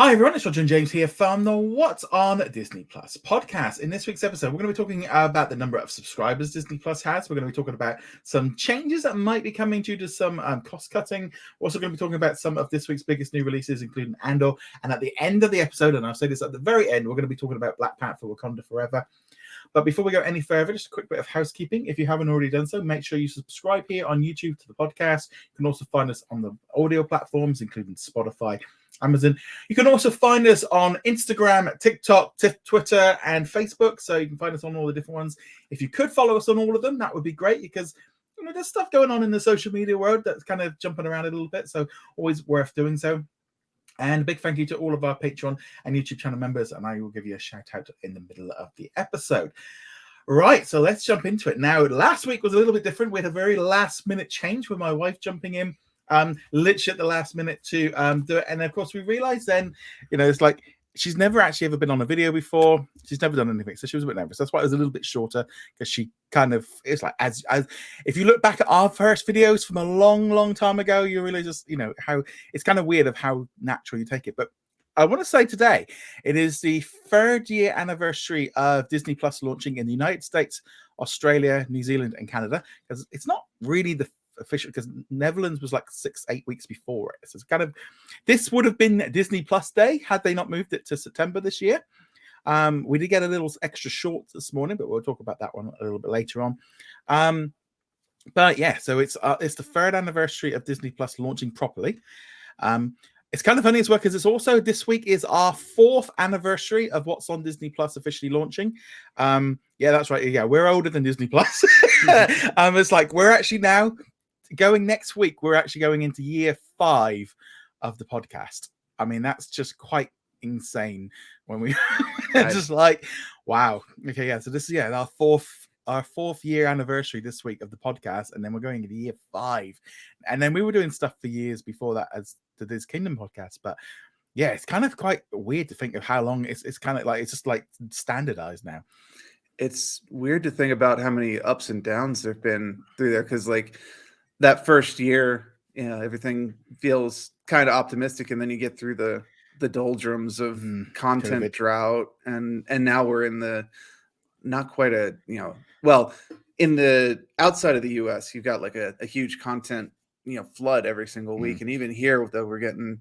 Hi everyone, it's Roger and James here from the What's on Disney Plus podcast. In this week's episode, we're going to be talking about the number of subscribers Disney Plus has. We're going to be talking about some changes that might be coming due to some cost cutting. We're also going to be talking about some of this week's biggest new releases, including Andor. And at the end of the episode, and I'll say this at the very end, we're going to be talking about Black Panther: Wakanda Forever. But before we go any further, just a quick bit of housekeeping. If you haven't already done so, make sure you subscribe here on YouTube to the podcast. You can also find us on the audio platforms, including Spotify, Amazon. You can also find us on Instagram, TikTok, Twitter, and Facebook. So you can find us on all the different ones. If you could follow us on all of them, that would be great, because there's stuff going on in the social media world that's kind of jumping around a little bit. So always worth doing so. And a big thank you to all of our Patreon and YouTube channel members, and I will give you a shout out in the middle of the episode. Right, so let's jump into it. Now, last week was a little bit different. We had a very last minute change with my wife jumping in literally at the last minute to do it. And of course, we realized then, it's like she's never actually ever been on a video before. She's never done anything, so she was a bit nervous. That's why it was a little bit shorter, because she kind of, it's like, as if you look back at our first videos from a long time ago, you really just, how it's kind of weird of how natural you take it. But I want to say today, it is the 3rd year anniversary of Disney Plus launching in the United States, Australia, New Zealand, and Canada, because it's not really the official, because Netherlands was like 6-8 weeks before it. So it's kind of, this would have been Disney Plus Day had they not moved it to September this year. We did get a little extra short this morning, but we'll talk about that one a little bit later on. But yeah, so it's the 3rd anniversary of Disney Plus launching properly. It's kind of funny as well, because it's also, this week is our 4th anniversary of What's on Disney Plus officially launching. Yeah, that's right. Yeah, we're older than Disney Plus. It's like we're actually now going next week. We're actually going into year 5 of the podcast. I mean, that's just quite insane when we just like, wow. Okay, yeah. So this is our 4th year anniversary this week of the podcast, and then we're going into year 5. And then we were doing stuff for years before that as the This Kingdom podcast. But yeah, it's kind of quite weird to think of how long it's kind of like, it's just like standardized now. It's weird to think about how many ups and downs there've been through there, because like that first year, everything feels kind of optimistic, and then you get through the doldrums of content COVID drought, and now we're in the not quite a well, in the outside of the US, you've got like a huge content flood every single week, and even here though we're getting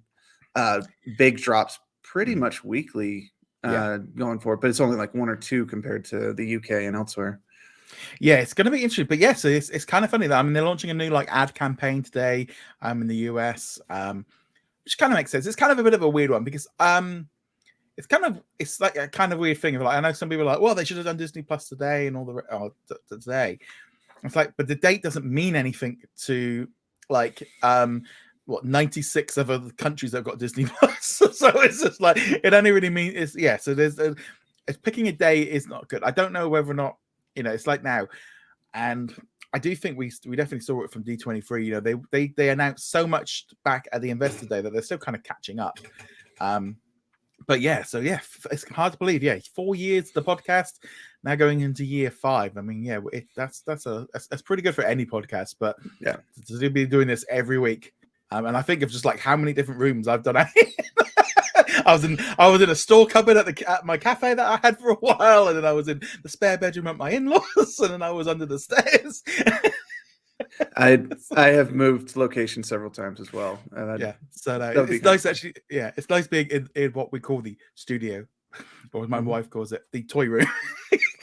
big drops pretty much weekly going forward, but it's only like 1 or 2 compared to the UK and elsewhere. Yeah, it's going to be interesting. But yeah, so it's kind of funny that, I mean, they're launching a new ad campaign today in the US, which kind of makes sense. It's kind of a bit of a weird one, because it's like a kind of weird thing of like, I know some people are like, well, they should have done Disney Plus today and all today. It's like, but the date doesn't mean anything to like 96 of other countries that have got Disney Plus. So it's just like, it only really means so there's picking a day is not good. I don't know whether or not it's like now, and I do think we definitely saw it from D23. They announced so much back at the Investor Day that they're still kind of catching up. But yeah, so yeah, it's hard to believe. Yeah, 4 years the podcast, now going into year 5. I mean, yeah, that's pretty good for any podcast. But yeah, to be doing this every week, and I think of just like how many different rooms I've done. I was in a store cupboard at my cafe that I had for a while, and then I was in the spare bedroom at my in-laws, and then I was under the stairs. I have moved location several times as well. So it's nice actually. Yeah, it's nice being in what we call the studio, or as my wife calls it, the toy room.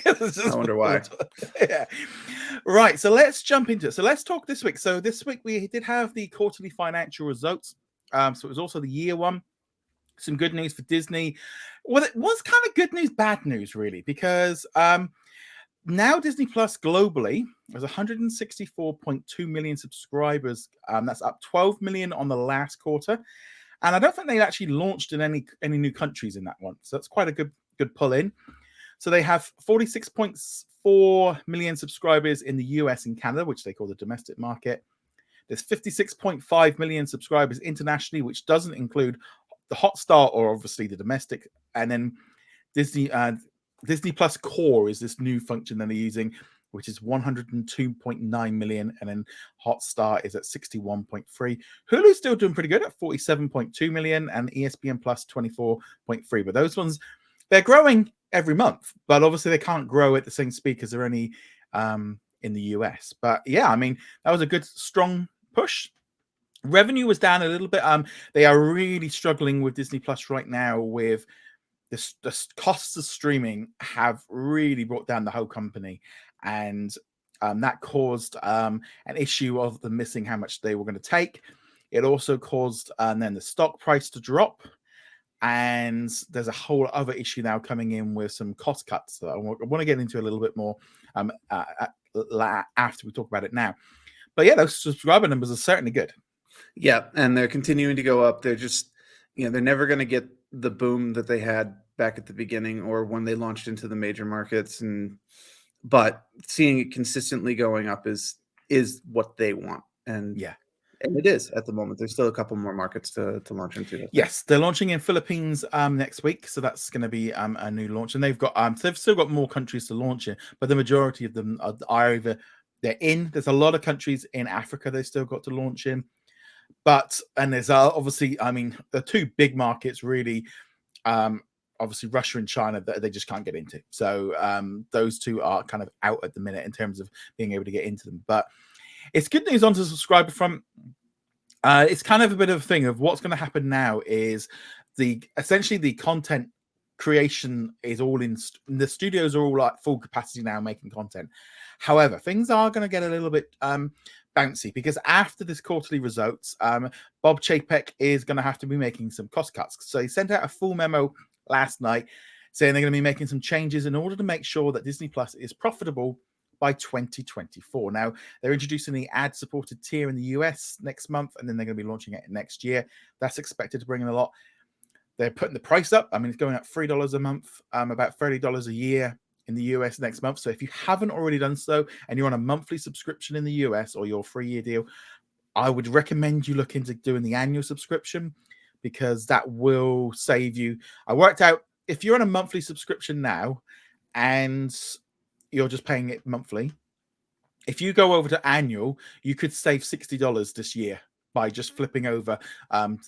I wonder why. Yeah. Right, so let's jump into it. So let's talk this week. So this week we did have the quarterly financial results. So it was also the year one. Some good news for Disney. Well, it was kind of good news, bad news, really, because now Disney Plus globally has 164.2 million subscribers. That's up 12 million on the last quarter, and I don't think they actually launched in any new countries in that one. So that's quite a good pull in. So they have 46.4 million subscribers in the US and Canada, which they call the domestic market. There's 56.5 million subscribers internationally, which doesn't include the Hotstar or obviously the domestic, and then Disney Plus Core is this new function that they're using, which is 102.9 million, and then Hotstar is at 61.3. Hulu's still doing pretty good at 47.2 million, and ESPN Plus 24.3. But those ones, they're growing every month, but obviously they can't grow at the same speed because they're only in the US. But yeah, I mean, that was a good strong push. Revenue was down a little bit. They are really struggling with Disney Plus right now. With the costs of streaming have really brought down the whole company, and that caused an issue of them missing how much they were going to take. It also caused then the stock price to drop, and there's a whole other issue now coming in with some cost cuts that I want to get into a little bit more after we talk about it now. But yeah, those subscriber numbers are certainly good. Yeah, and they're continuing to go up. They're just, they're never going to get the boom that they had back at the beginning or when they launched into the major markets. But seeing it consistently going up is what they want. And yeah, and it is at the moment. There's still a couple more markets to launch into. Yes, they're launching in Philippines next week, so that's going to be a new launch. And they've still got more countries to launch in, but the majority of them are either they're in. There's a lot of countries in Africa they still got to launch in. And there's obviously, I mean, the two big markets really, obviously Russia and China that they just can't get into. So those two are kind of out at the minute in terms of being able to get into them. But it's good news on the subscriber front. It's kind of a bit of a thing of what's going to happen now is essentially the content creation is all in the studios are all at full capacity now making content. However, things are going to get a little bit bouncy because after this quarterly results, Bob Chapek is going to have to be making some cost cuts. So he sent out a full memo last night saying they're going to be making some changes in order to make sure that Disney Plus is profitable by 2024. Now, they're introducing the ad-supported tier in the US next month, and then they're going to be launching it next year. That's expected to bring in a lot. They're putting the price up. I mean, it's going up $3 a month, about $30 a year in the US next month. So if you haven't already done so, and you're on a monthly subscription in the US or your 3-year deal, I would recommend you look into doing the annual subscription because that will save you. I worked out if you're on a monthly subscription now and you're just paying it monthly, if you go over to annual, you could save $60 this year by just flipping over. Then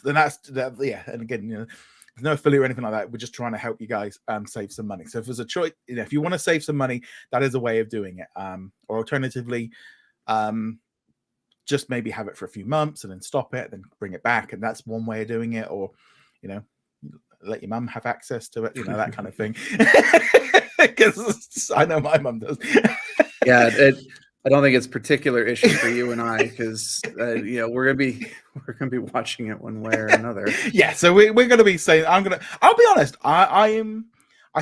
yeah. And again, there's no affiliate or anything like that. We're just trying to help you guys save some money. So if there's a choice, if you want to save some money, that is a way of doing it. Or alternatively, just maybe have it for a few months and then stop it, then bring it back, and that's one way of doing it. Or let your mum have access to it, that kind of thing. Because I know my mum does. Yeah, I don't think it's a particular issue for you and I because we're gonna be watching it one way or another. Yeah, so we're gonna be saying I'll be honest. I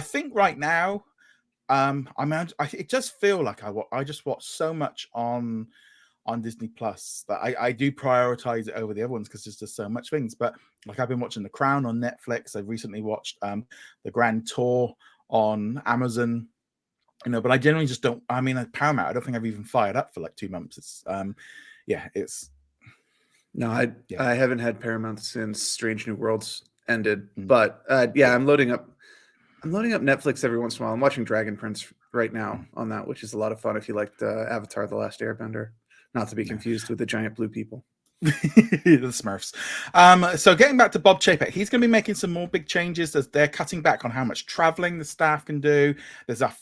think right now, it just feel like I just watch so much on Disney Plus that I do prioritize it over the other ones because there's just so much things. But like I've been watching The Crown on Netflix. I've recently watched The Grand Tour on Amazon. But I generally just don't. I mean, Paramount, I don't think I've even fired up for like 2 months. It's No, I haven't had Paramount since Strange New Worlds ended. But I'm loading up Netflix every once in a while. I'm watching Dragon Prince right now on that, which is a lot of fun if you liked Avatar: The Last Airbender. Not to be confused with the giant blue people. The Smurfs. So getting back to Bob Chapek, he's going to be making some more big changes as they're cutting back on how much traveling the staff can do. There's a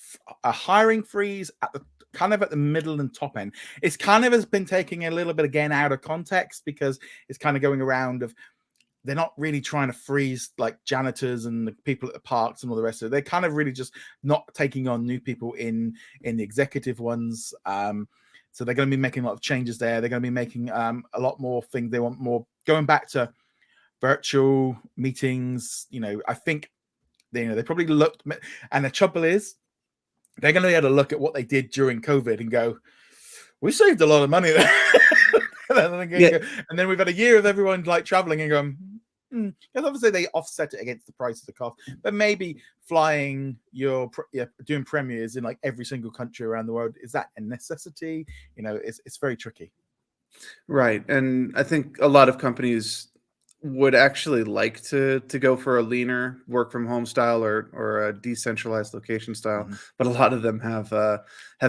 hiring freeze at the middle and top end. It's kind of has been taking a little bit again out of context because it's kind of going around of they're not really trying to freeze like janitors and the people at the parks and all the rest of it. They're kind of really just not taking on new people in the executive ones. So they're going to be making a lot of changes there. They're going to be making a lot more things. They want more going back to virtual meetings. I think they probably looked, and the trouble is they're going to be able to look at what they did during COVID and go, we saved a lot of money there. And then we've had a year of everyone like traveling and going, because obviously they offset it against the price of the cost, but maybe flying doing premieres in like every single country around the world, is that a necessity? It's very tricky. Right. And I think a lot of companies would actually like to go for a leaner work from home style or a decentralized location style, Mhm. but a lot of them have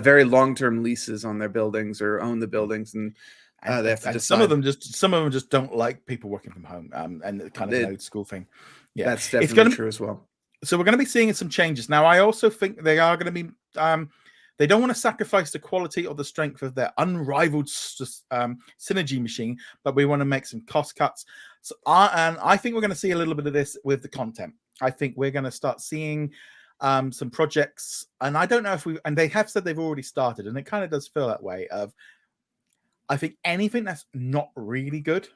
very long-term leases on their buildings or own the Mm. buildings, and And, they and have to and some of decide. them just don't like people working from home, and it's kind of an It, old school thing. Yeah, that's it's definitely going to true as well. so we're going to be seeing some changes now. I also think they are going to be they don't want to sacrifice the quality or the strength of their unrivaled synergy machine, but we want to make some cost cuts. So and I think we're going to see a little bit of this with the content. I think we're going to start seeing some projects, and I don't know if we, and they have said they've already started, and it kind of does feel that way. Of I think anything that's not really good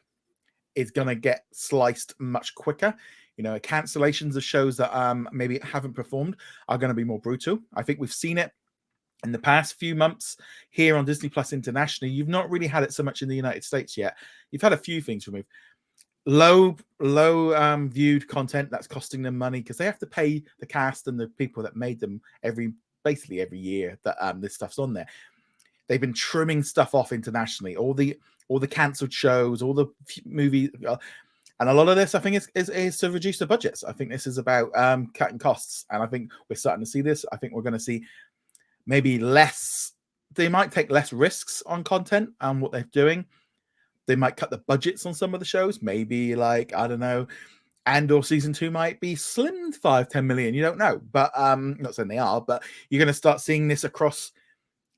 is going to get sliced much quicker. You know, cancellations of shows that maybe haven't performed are going to be more brutal. I think we've seen it in the past few months here on Disney Plus internationally. You've not really had it so much in the United States yet. You've had a few things removed. Low viewed content that's costing them money because they have to pay the cast and the people that made them basically every year that this stuff's on there. They've been trimming stuff off internationally, all the cancelled shows, all the movies, and a lot of this, I think, is to reduce the budgets. I think this is about cutting costs, and I think we're starting to see this. I think we're going to see maybe less. They might take less risks on content and what they're doing. They might cut the budgets on some of the shows. Maybe like I don't know, Andor season 2 might be slimmed 5-10 million. You don't know, but not saying they are, but you're going to start seeing this across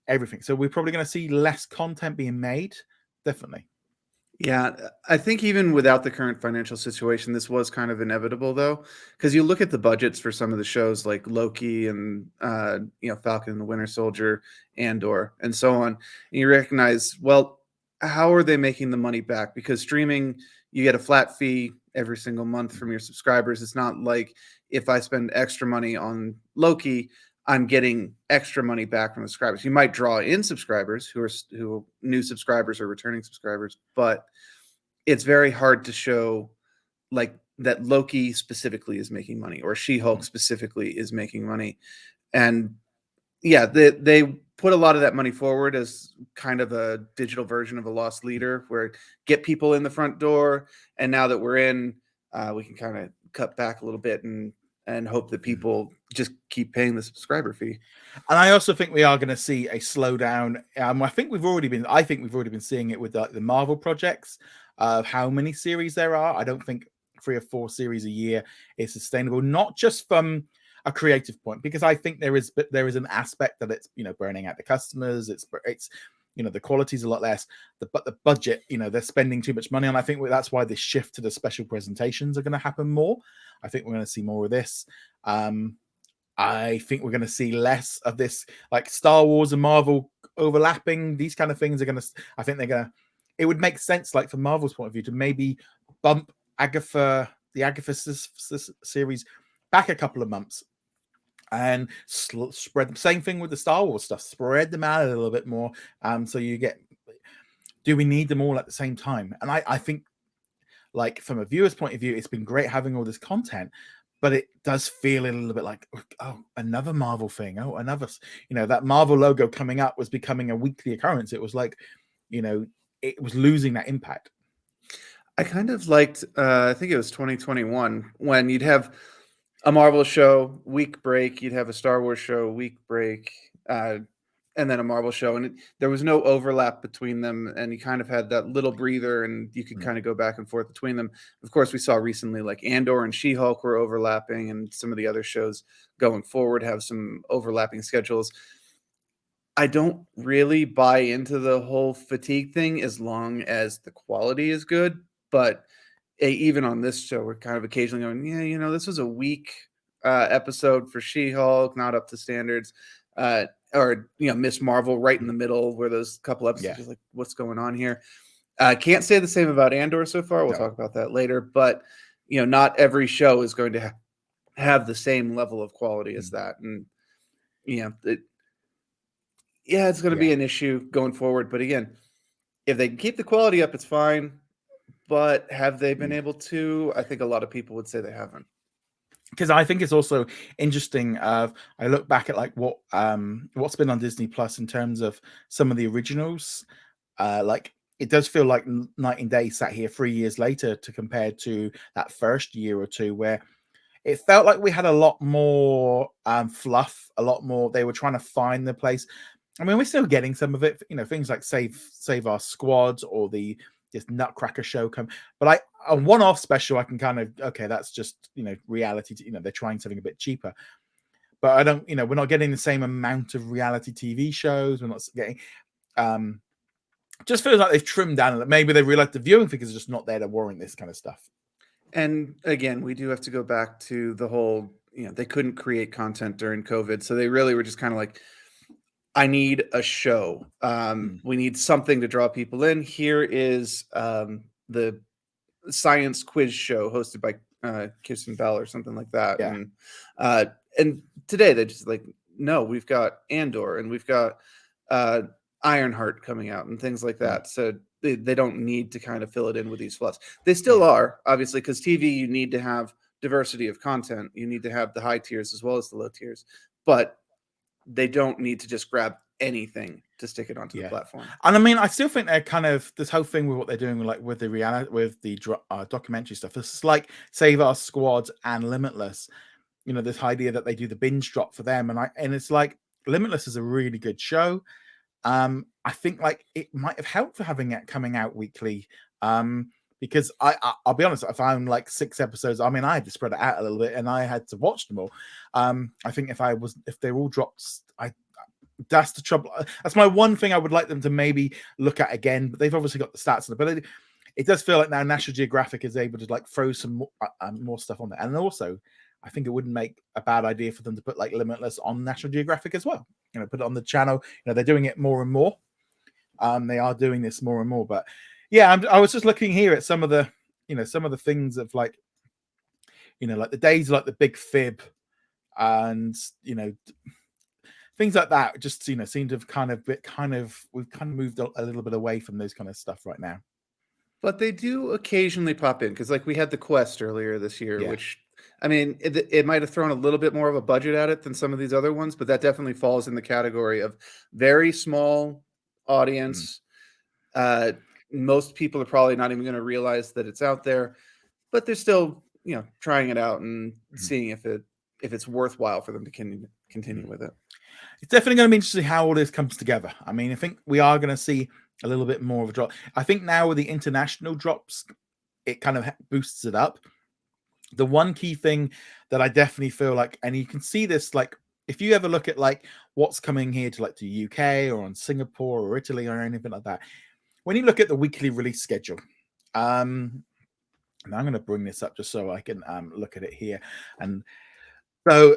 everything. So we're probably going to see less content being made. Definitely. Yeah, I think even without the current financial situation, this was kind of inevitable, though, because you look at the budgets for some of the shows like Loki and Falcon and the Winter Soldier, Andor, and so on, and you recognize, well, how are they making the money back? Because streaming, you get a flat fee every single month from your subscribers. It's not like if I spend extra money on Loki, I'm getting extra money back from the subscribers. You might draw in subscribers who new subscribers or returning subscribers, but it's very hard to show like that Loki specifically is making money or She-Hulk specifically is making money. And yeah, they put a lot of that money forward as kind of a digital version of a lost leader where get people in the front door. And now that we're in, we can kind of cut back a little bit and hope that people just keep paying the subscriber fee. And I also think we are going to see a slowdown. I think we've already been seeing it with the Marvel projects of how many series there are. I don't think 3 or 4 series a year is sustainable, not just from a creative point, because I think there is an aspect that it's burning out the customers. It's the quality's a lot less, but the budget, they're spending too much money on. I think that's why this shift to the special presentations are going to happen more. I think we're going to see more of this. I think we're going to see less of this, like Star Wars and Marvel overlapping. These kind of things are going to. I think they're going to. It would make sense, like from Marvel's point of view, to maybe bump the Agatha series back a couple of months and spread them. Same thing with the Star Wars stuff. Spread them out a little bit more. So you get. Do we need them all at the same time? And I think, like from a viewer's point of view, it's been great having all this content, but it does feel a little bit like, oh, another Marvel thing. Oh, another, that Marvel logo coming up was becoming a weekly occurrence. It was like, it was losing that impact. I kind of liked, I think it was 2021, when you'd have a Marvel show, week break, you'd have a Star Wars show, week break, and then a Marvel show, and there was no overlap between them, and you kind of had that little breather, and you could kind of go back and forth between them. Of course, we saw recently like Andor and She-Hulk were overlapping, and some of the other shows going forward have some overlapping schedules. I don't really buy into the whole fatigue thing as long as the quality is good, but even on this show, we're kind of occasionally going, yeah, this was a weak episode for She-Hulk, not up to standards. Or Miss Marvel right in the middle where those couple episodes are like, what's going on here? Can't say the same about Andor so far. We'll talk about that later, but not every show is going to have the same level of quality as that. And it's going to be an issue going forward. But again, if they can keep the quality up, it's fine. But have they been able to? I think a lot of people would say they haven't. Because I think it's also interesting. I look back at like what's been on Disney Plus in terms of some of the originals. Like it does feel like night and day sat here 3 years later to compare to that first year or two where it felt like we had a lot more fluff, a lot more. They were trying to find the place. I mean, we're still getting some of it, things like Save Our Squad or this Nutcracker show come. But a one-off special, I can kind of, okay, that's just reality. They're trying something a bit cheaper. But I don't, we're not getting the same amount of reality TV shows. We're not getting. Just feels like they've trimmed down, and maybe they realized the viewing figures are just not there to warrant this kind of stuff. And again, we do have to go back to the whole, they couldn't create content during COVID. So they really were just kind of like, I need a show. We need something to draw people in. Here is the science quiz show hosted by Kirsten Bell or something like that. Yeah. And today they're just like, no, we've got Andor and we've got Ironheart coming out and things like that. So they don't need to kind of fill it in with these fluffs. They still are, obviously, because TV, you need to have diversity of content. You need to have the high tiers as well as the low tiers. But they don't need to just grab anything to stick it onto the platform. And I mean, I still think they're kind of this whole thing with what they're doing, like with the reality, with the documentary stuff. This is like Save Our Squad and Limitless. This idea that they do the binge drop for them, and it's like Limitless is a really good show. I think like it might have helped for having it coming out weekly. Because I'll be honest, I found like 6 episodes. I mean, I had to spread it out a little bit, and I had to watch them all. I think if they all dropped, that's the trouble. That's my one thing I would like them to maybe look at again. But they've obviously got the stats and ability. It does feel like now National Geographic is able to like throw some more stuff on there, and also I think it wouldn't make a bad idea for them to put like Limitless on National Geographic as well. Put it on the channel. They're doing it more and more. They are doing this more and more, but. Yeah, I was just looking here at some of the, some of the things of like, like the days like the Big Fib, and things like that. Just seem to have we've kind of moved a little bit away from those kind of stuff right now. But they do occasionally pop in because, like, we had the Quest earlier this year, which I mean, it might have thrown a little bit more of a budget at it than some of these other ones, but that definitely falls in the category of very small audience. Most people are probably not even going to realize that it's out there, but they're still, trying it out and seeing if it's worthwhile for them to continue with it. It's definitely going to be interesting how all this comes together. I mean, I think we are going to see a little bit more of a drop. I think now with the international drops, it kind of boosts it up. The one key thing that I definitely feel like, and you can see this, like, if you ever look at like what's coming here to like the UK or on Singapore or Italy or anything like that, when you look at the weekly release schedule, and I'm going to bring this up just so I can look at it here. And so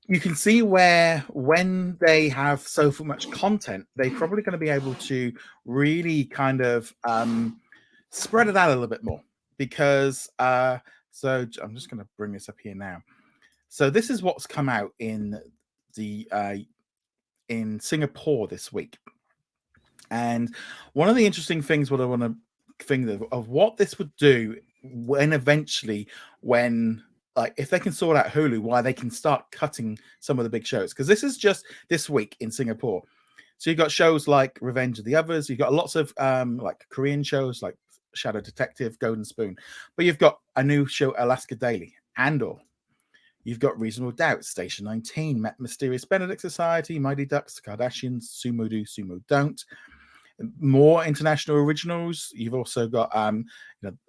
you can see where when they have so much content, they're probably going to be able to really kind of spread it out a little bit more. Because, so I'm just going to bring this up here now. So this is what's come out in Singapore this week. And one of the interesting things, what I want to think of what this would do when like if they can sort out Hulu, why they can start cutting some of the big shows, because this is just this week in Singapore. So you've got shows like Revenge of the Others, you've got lots of like Korean shows like Shadow Detective, Golden Spoon, but you've got a new show, Alaska Daily, Andor. You've got Reasonable Doubt, Station 19, Mysterious Benedict Society, Mighty Ducks, Kardashians, Sumo Do, Sumo Don't. More international originals. You've also got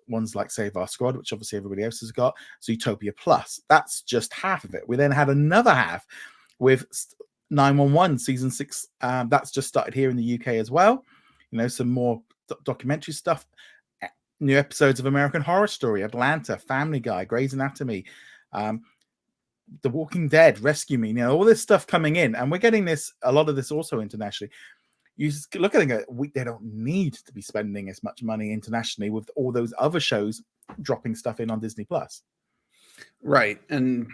ones like Save Our Squad, which obviously everybody else has got. Zootopia Plus. That's just half of it. We then had another half with 911 season 6. That's just started here in the UK as well. Some more documentary stuff. New episodes of American Horror Story, Atlanta, Family Guy, Grey's Anatomy, The Walking Dead, Rescue Me. All this stuff coming in, and we're getting a lot of this also internationally. You just look at it, they don't need to be spending as much money internationally with all those other shows dropping stuff in on Disney Plus. Right. And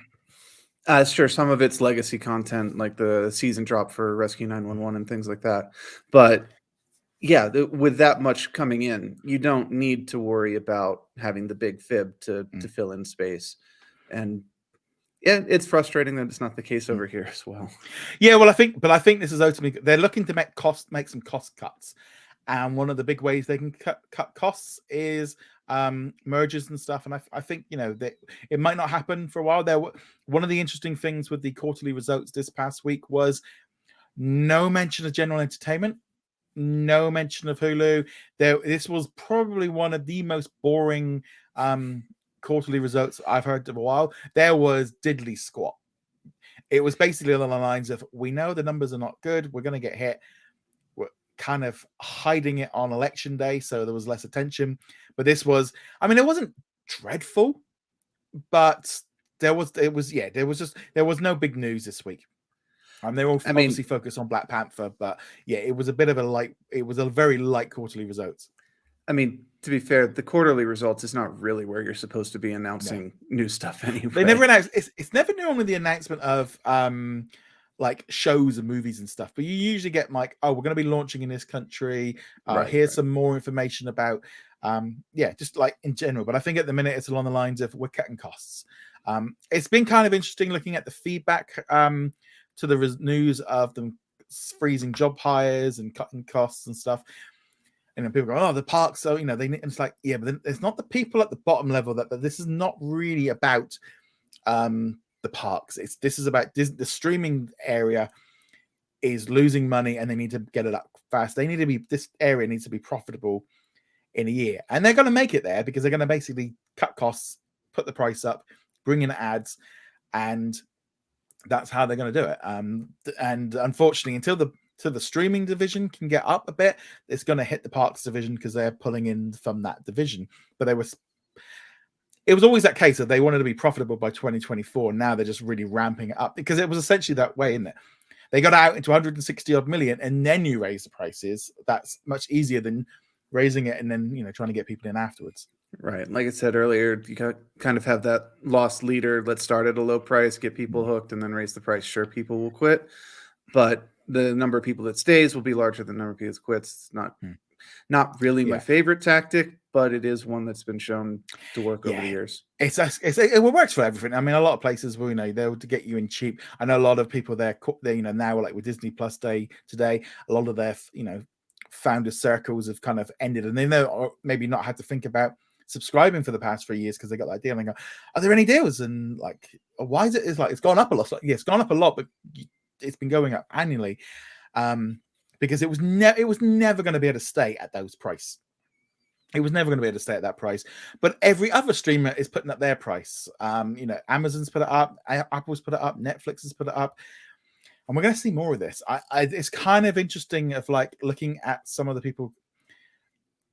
sure, some of it's legacy content, like the season drop for Rescue 911 and things like that. But yeah, with that much coming in, you don't need to worry about having the big fib to fill in space. And yeah, it's frustrating that it's not the case over here as well. Yeah, well, I think this is ultimately they're looking to make some cost cuts, And one of the big ways they can cut costs is mergers and stuff. And I think, you know, that it might not happen for a while. One of the interesting things with the quarterly results this past week was no mention of general entertainment, no mention of Hulu. This was probably one of the most boring quarterly results I've heard of a while. There was diddly squat. It was basically along the lines of, we know the numbers are not good, we're going to get hit. We're kind of hiding it on election day, so there was less attention. But this was, I mean, it wasn't dreadful, but there was no big news this week. They were obviously focused on Black Panther, but yeah, it was a very light quarterly results. I mean, to be fair, the quarterly results is not really where you're supposed to be announcing new stuff anyway. They never announce. It's never normally the announcement of like shows and movies and stuff, but you usually get like, oh, we're going to be launching in this country. Here's some more information about just like in general. But I think at the minute it's along the lines of, we're cutting costs. It's been kind of interesting looking at the feedback to the news of them freezing job hires and cutting costs and stuff. And then people go, oh, the parks. So, you know, it's like, yeah, but then it's not the people at the bottom level that this is not really about the parks. This is about the streaming area is losing money and they need to get it up fast. This area needs to be profitable in a year. And they're going to make it there because they're going to basically cut costs, put the price up, bring in ads, and that's how they're going to do it. And unfortunately, until the streaming division can get up a bit, it's going to hit the parks division because they're pulling in from that division. But it was always that case that they wanted to be profitable by 2024. Now they're just really ramping it up because it was essentially that way, isn't it? They got out into 160 odd million and then you raise the prices. That's much easier than raising it and then, you know, trying to get people in afterwards. Right. Like I said earlier, you kind of have that lost leader. Let's start at a low price, get people hooked, and then raise the price. Sure, people will quit, but the number of people that stays will be larger than the number of people that quits. It's not really my favorite tactic, but it is one that's been shown to work over the years. It works for everything. I mean, a lot of places will, you know, they'll to get you in cheap. I know a lot of people there, you know, now like with Disney Plus Day today, a lot of their, you know, founder circles have kind of ended, and they know or maybe not had to think about subscribing for the past 3 years because they got that deal and they go, are there any deals? And like, why is it? It's like, it's gone up a lot. Like, yeah, it's gone up a lot, but it's been going up annually because it was never going to be able to stay at those price. It was never going to be able to stay at that price. But every other streamer is putting up their price. You know, Amazon's put it up, Apple's put it up, Netflix has put it up. And we're going to see more of this. It's kind of interesting of like looking at some of the people.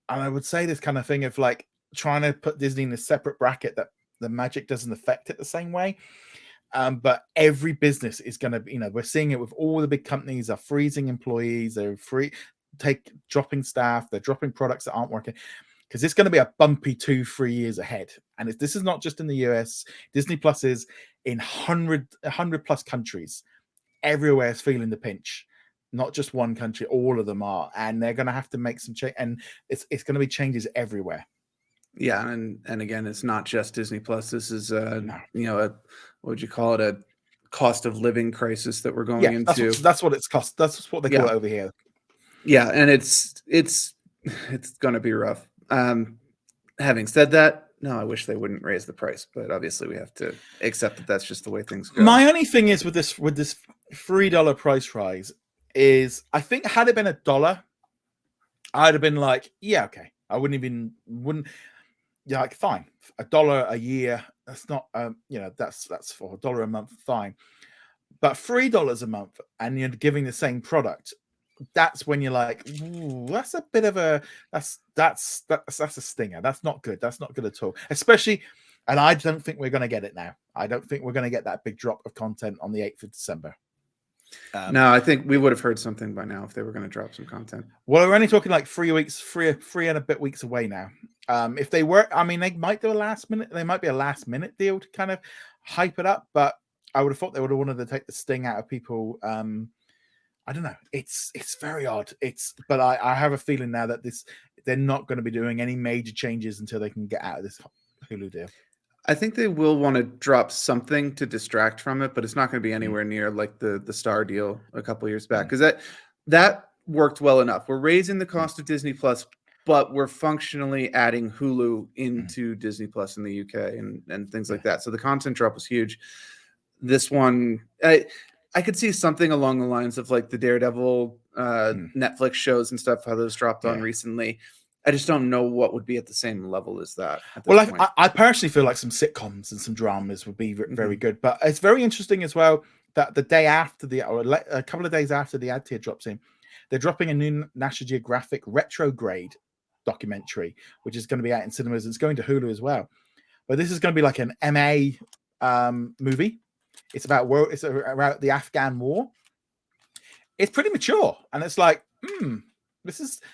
And I would say this kind of thing of like trying to put Disney in a separate bracket that the magic doesn't affect it the same way. But every business is going to be, you know, we're seeing it with all the big companies are freezing employees, they're dropping staff, they're dropping products that aren't working because it's going to be a bumpy 2-3 years ahead. And this is not just in the US. Disney Plus is in 100 plus countries. Everywhere is feeling the pinch. Not just one country, all of them are, and they're going to have to make some change. And it's going to be changes everywhere. Yeah, and again, it's not just Disney Plus. This is you know, what would you call it? A cost of living crisis that we're going into. That's what it's cost. That's what they call it over here. Yeah, and it's going to be rough. Having said that, no, I wish they wouldn't raise the price, but obviously we have to accept that that's just the way things go. My only thing is with this $3 price rise is, I think had it been $1, I'd have been like, yeah, okay. I wouldn't like, fine, $1 a year. That's not, you know, that's for $1 a month, fine. But $3 a month, and you're giving the same product. That's when you're like, ooh, that's a bit of a that's a stinger. That's not good. That's not good at all. Especially, and I don't think we're going to get it now. I don't think we're going to get that big drop of content on the 8th of December. No, I think we would have heard something by now if they were going to drop some content. Well, we're only talking like 3 weeks, three and a bit weeks away now. If they were, I mean, they might do a last minute. They might be a last minute deal to kind of hype it up, but I would have thought they would have wanted to take the sting out of people. I don't know. It's very odd. But I have a feeling now that they're not going to be doing any major changes until they can get out of this Hulu deal. I think they will want to drop something to distract from it, but it's not going to be anywhere near like the Star deal a couple of years back, because that worked well enough. We're raising the cost of Disney Plus, but we're functionally adding Hulu into Disney Plus in the UK and things like that. So the content drop was huge. This one, I could see something along the lines of like the Daredevil Netflix shows and stuff, how those dropped on recently. I just don't know what would be at the same level as that at this Well, point. I personally feel like some sitcoms and some dramas would be very good. But it's very interesting as well that the day after a couple of days after the ad tier drops in, they're dropping a new National Geographic retrograde documentary, which is going to be out in cinemas. It's going to Hulu as well. But this is going to be like an MA movie. It's about the Afghan war. It's pretty mature, and it's like,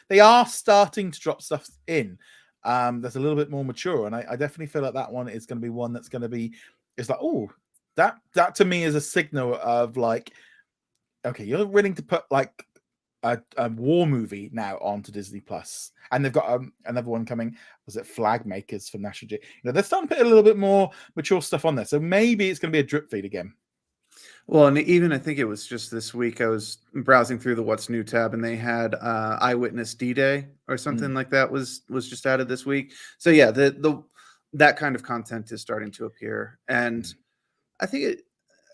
they are starting to drop stuff in. That's a little bit more mature, and I definitely feel like that one is going to be one that's going to be. It's like, oh, that to me is a signal of like, okay, you're willing to put like a war movie now onto Disney Plus, and they've got another one coming. Was it Flag Makers from National Geographic? They're starting to put a little bit more mature stuff on there, so maybe it's going to be a drip feed again. Well, and even I think it was just this week, I was browsing through the What's New tab, and they had Eyewitness D-Day or something like that was just added this week. So yeah, that kind of content is starting to appear, and I think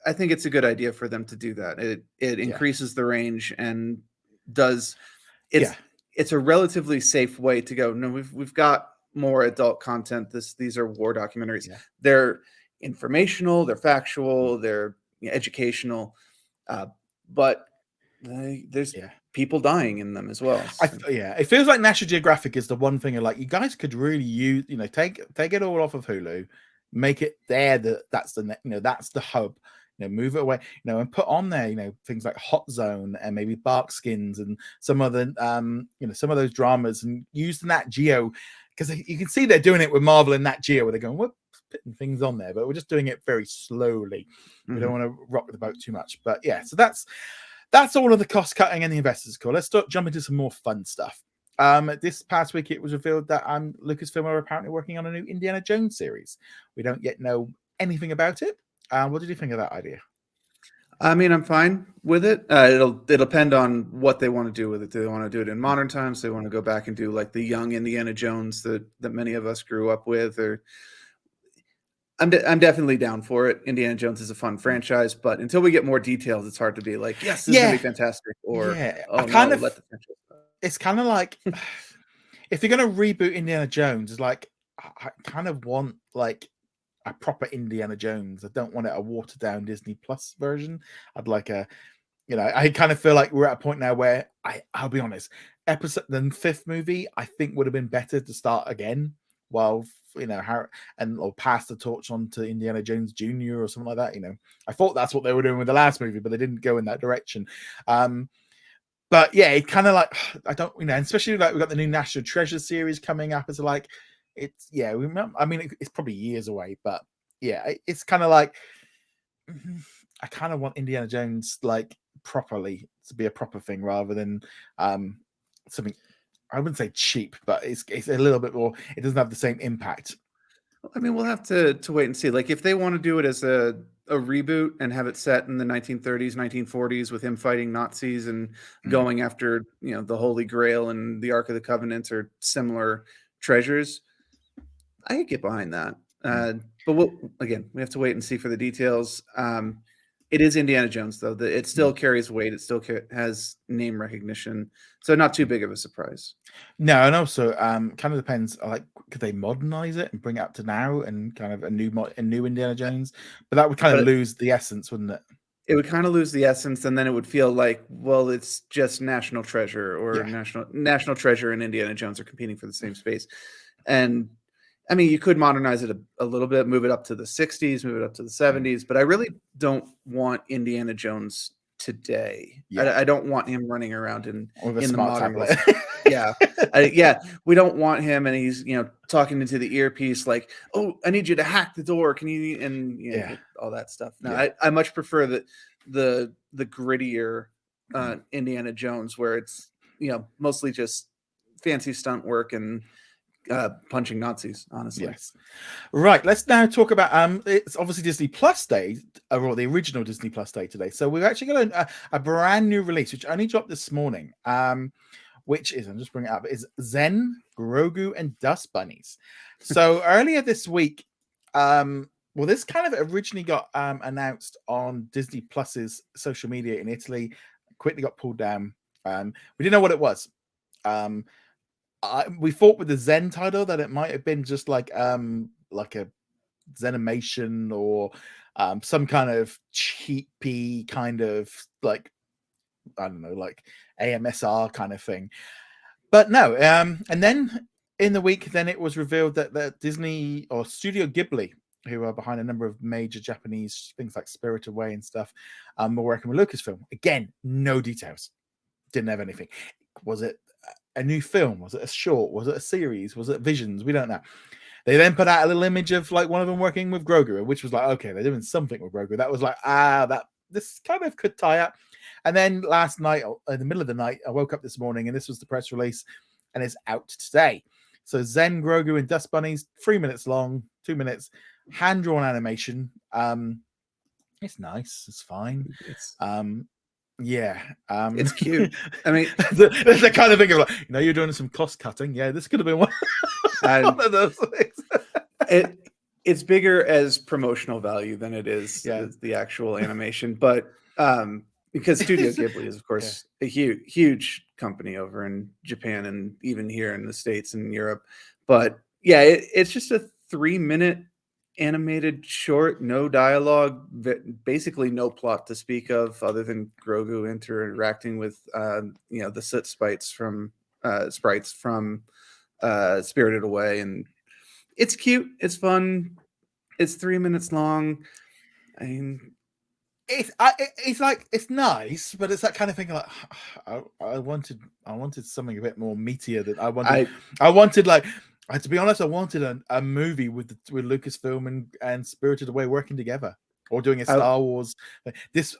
it's a good idea for them to do that. It increases the range and does it's a relatively safe way to go. No, we've got more adult content. These are war documentaries. They're informational, they're factual, they're educational, but there's people dying in them as well. It feels like National Geographic is the one thing like you guys could really use. Take it all off of Hulu, make it there. That's the hub. Move it away. And put on there. Things like Hot Zone and maybe Bark Skins and some other some of those dramas, and use the Nat Geo, because you can see they're doing it with Marvel and Nat Geo, where they're going, we're putting things on there, but we're just doing it very slowly. We don't want to rock the boat too much. But yeah, so that's all of the cost cutting and the investors call. Let's jump into some more fun stuff. This past week, it was revealed that Lucasfilm are apparently working on a new Indiana Jones series. We don't yet know anything about it. What did you think of that idea? I mean, I'm fine with it. It'll depend on what they want to do with it. Do they want to do it in modern times? Do they want to go back and do like the young Indiana Jones that many of us grew up with? Or I'm definitely down for it. Indiana Jones is a fun franchise, but until we get more details, it's hard to be like, yes, this is gonna be fantastic. Or let the franchise go. It's kind of like if you're gonna reboot Indiana Jones, it's like I kind of want like a proper Indiana Jones. I don't want a watered down Disney Plus version. I'd like I kind of feel like we're at a point now where I'll be honest, the fifth movie I think would have been better to start again while or pass the torch on to Indiana Jones Jr. or something like that. I thought that's what they were doing with the last movie, but they didn't go in that direction. But yeah, it kind of like I don't, especially like we've got the new National Treasure series coming up. It's like it's it's probably years away, but yeah, it's kind of like I kind of want Indiana Jones like properly to be a proper thing rather than something. I wouldn't say cheap, but it's a little bit more. It doesn't have the same impact. I mean, we'll have to wait and see. Like if they want to do it as a reboot and have it set in the 1930s, 1940s with him fighting Nazis and going after the Holy Grail and the Ark of the Covenant or similar treasures, I could get behind that. But we have to wait and see for the details. It is Indiana Jones, though. It still carries weight. It still has name recognition. So not too big of a surprise. No, and also kind of depends. Like, could they modernize it and bring it up to now and kind of a new Indiana Jones? But that would kind of lose the essence, wouldn't it? It would kind of lose the essence, and then it would feel like, well, it's just National Treasure or National Treasure and Indiana Jones are competing for the same space. And I mean, you could modernize it a little bit, move it up to the 60s, move it up to the 70s, but I really don't want Indiana Jones today. I don't want him running around in the modern world. We don't want him, and he's talking into the earpiece like, "Oh, I need you to hack the door. Can you?" And all that stuff. No, I much prefer the grittier Indiana Jones, where it's mostly just fancy stunt work and punching Nazis, honestly. Yes. Right. Let's now talk about it's obviously Disney Plus Day, or the original Disney Plus Day today. So we've actually got a brand new release which only dropped this morning. Which is, I'm just bringing it up, is Zen, Grogu, and Dust Bunnies. So earlier this week, well, this kind of originally got announced on Disney Plus's social media in Italy, quickly got pulled down. We didn't know what it was. We thought with the Zen title that it might have been just like a Zenimation or some kind of cheapy kind of like, I don't know, like AMSR kind of thing. But no, and then in the week, then it was revealed that Disney or Studio Ghibli, who are behind a number of major Japanese things like Spirited Away and stuff, were working with Lucasfilm. Again, no details. Didn't have anything. Was it a new film? Was it a short? Was it a series? Was it Visions? We don't know. They then put out a little image of like one of them working with Grogu, which was like, okay, they're doing something with Grogu. That was like, this kind of could tie up. And then last night, in the middle of the night, I woke up this morning and this was the press release and it's out today. So Zen, Grogu, and Dust Bunnies, 3 minutes long, 2 minutes, hand-drawn animation. It's nice. It's fine. Yeah. It's cute. I mean, there's the kind of thing of like, you're doing some cost cutting. Yeah, this could have been one of those things. It's bigger as promotional value than it is the actual animation, but because Studio Ghibli is, of course, a huge company over in Japan and even here in the States and Europe. But yeah, it's just a 3-minute animated short, no dialogue, basically no plot to speak of other than Grogu interacting with the soot sprites from Spirited Away, and it's cute, it's fun, it's 3 minutes long. I mean, it's like, it's nice, but it's that kind of thing like I wanted something a bit more meatier than I wanted like, to be honest, I wanted a movie with Lucasfilm and Spirited Away working together, or doing a Star Wars. This,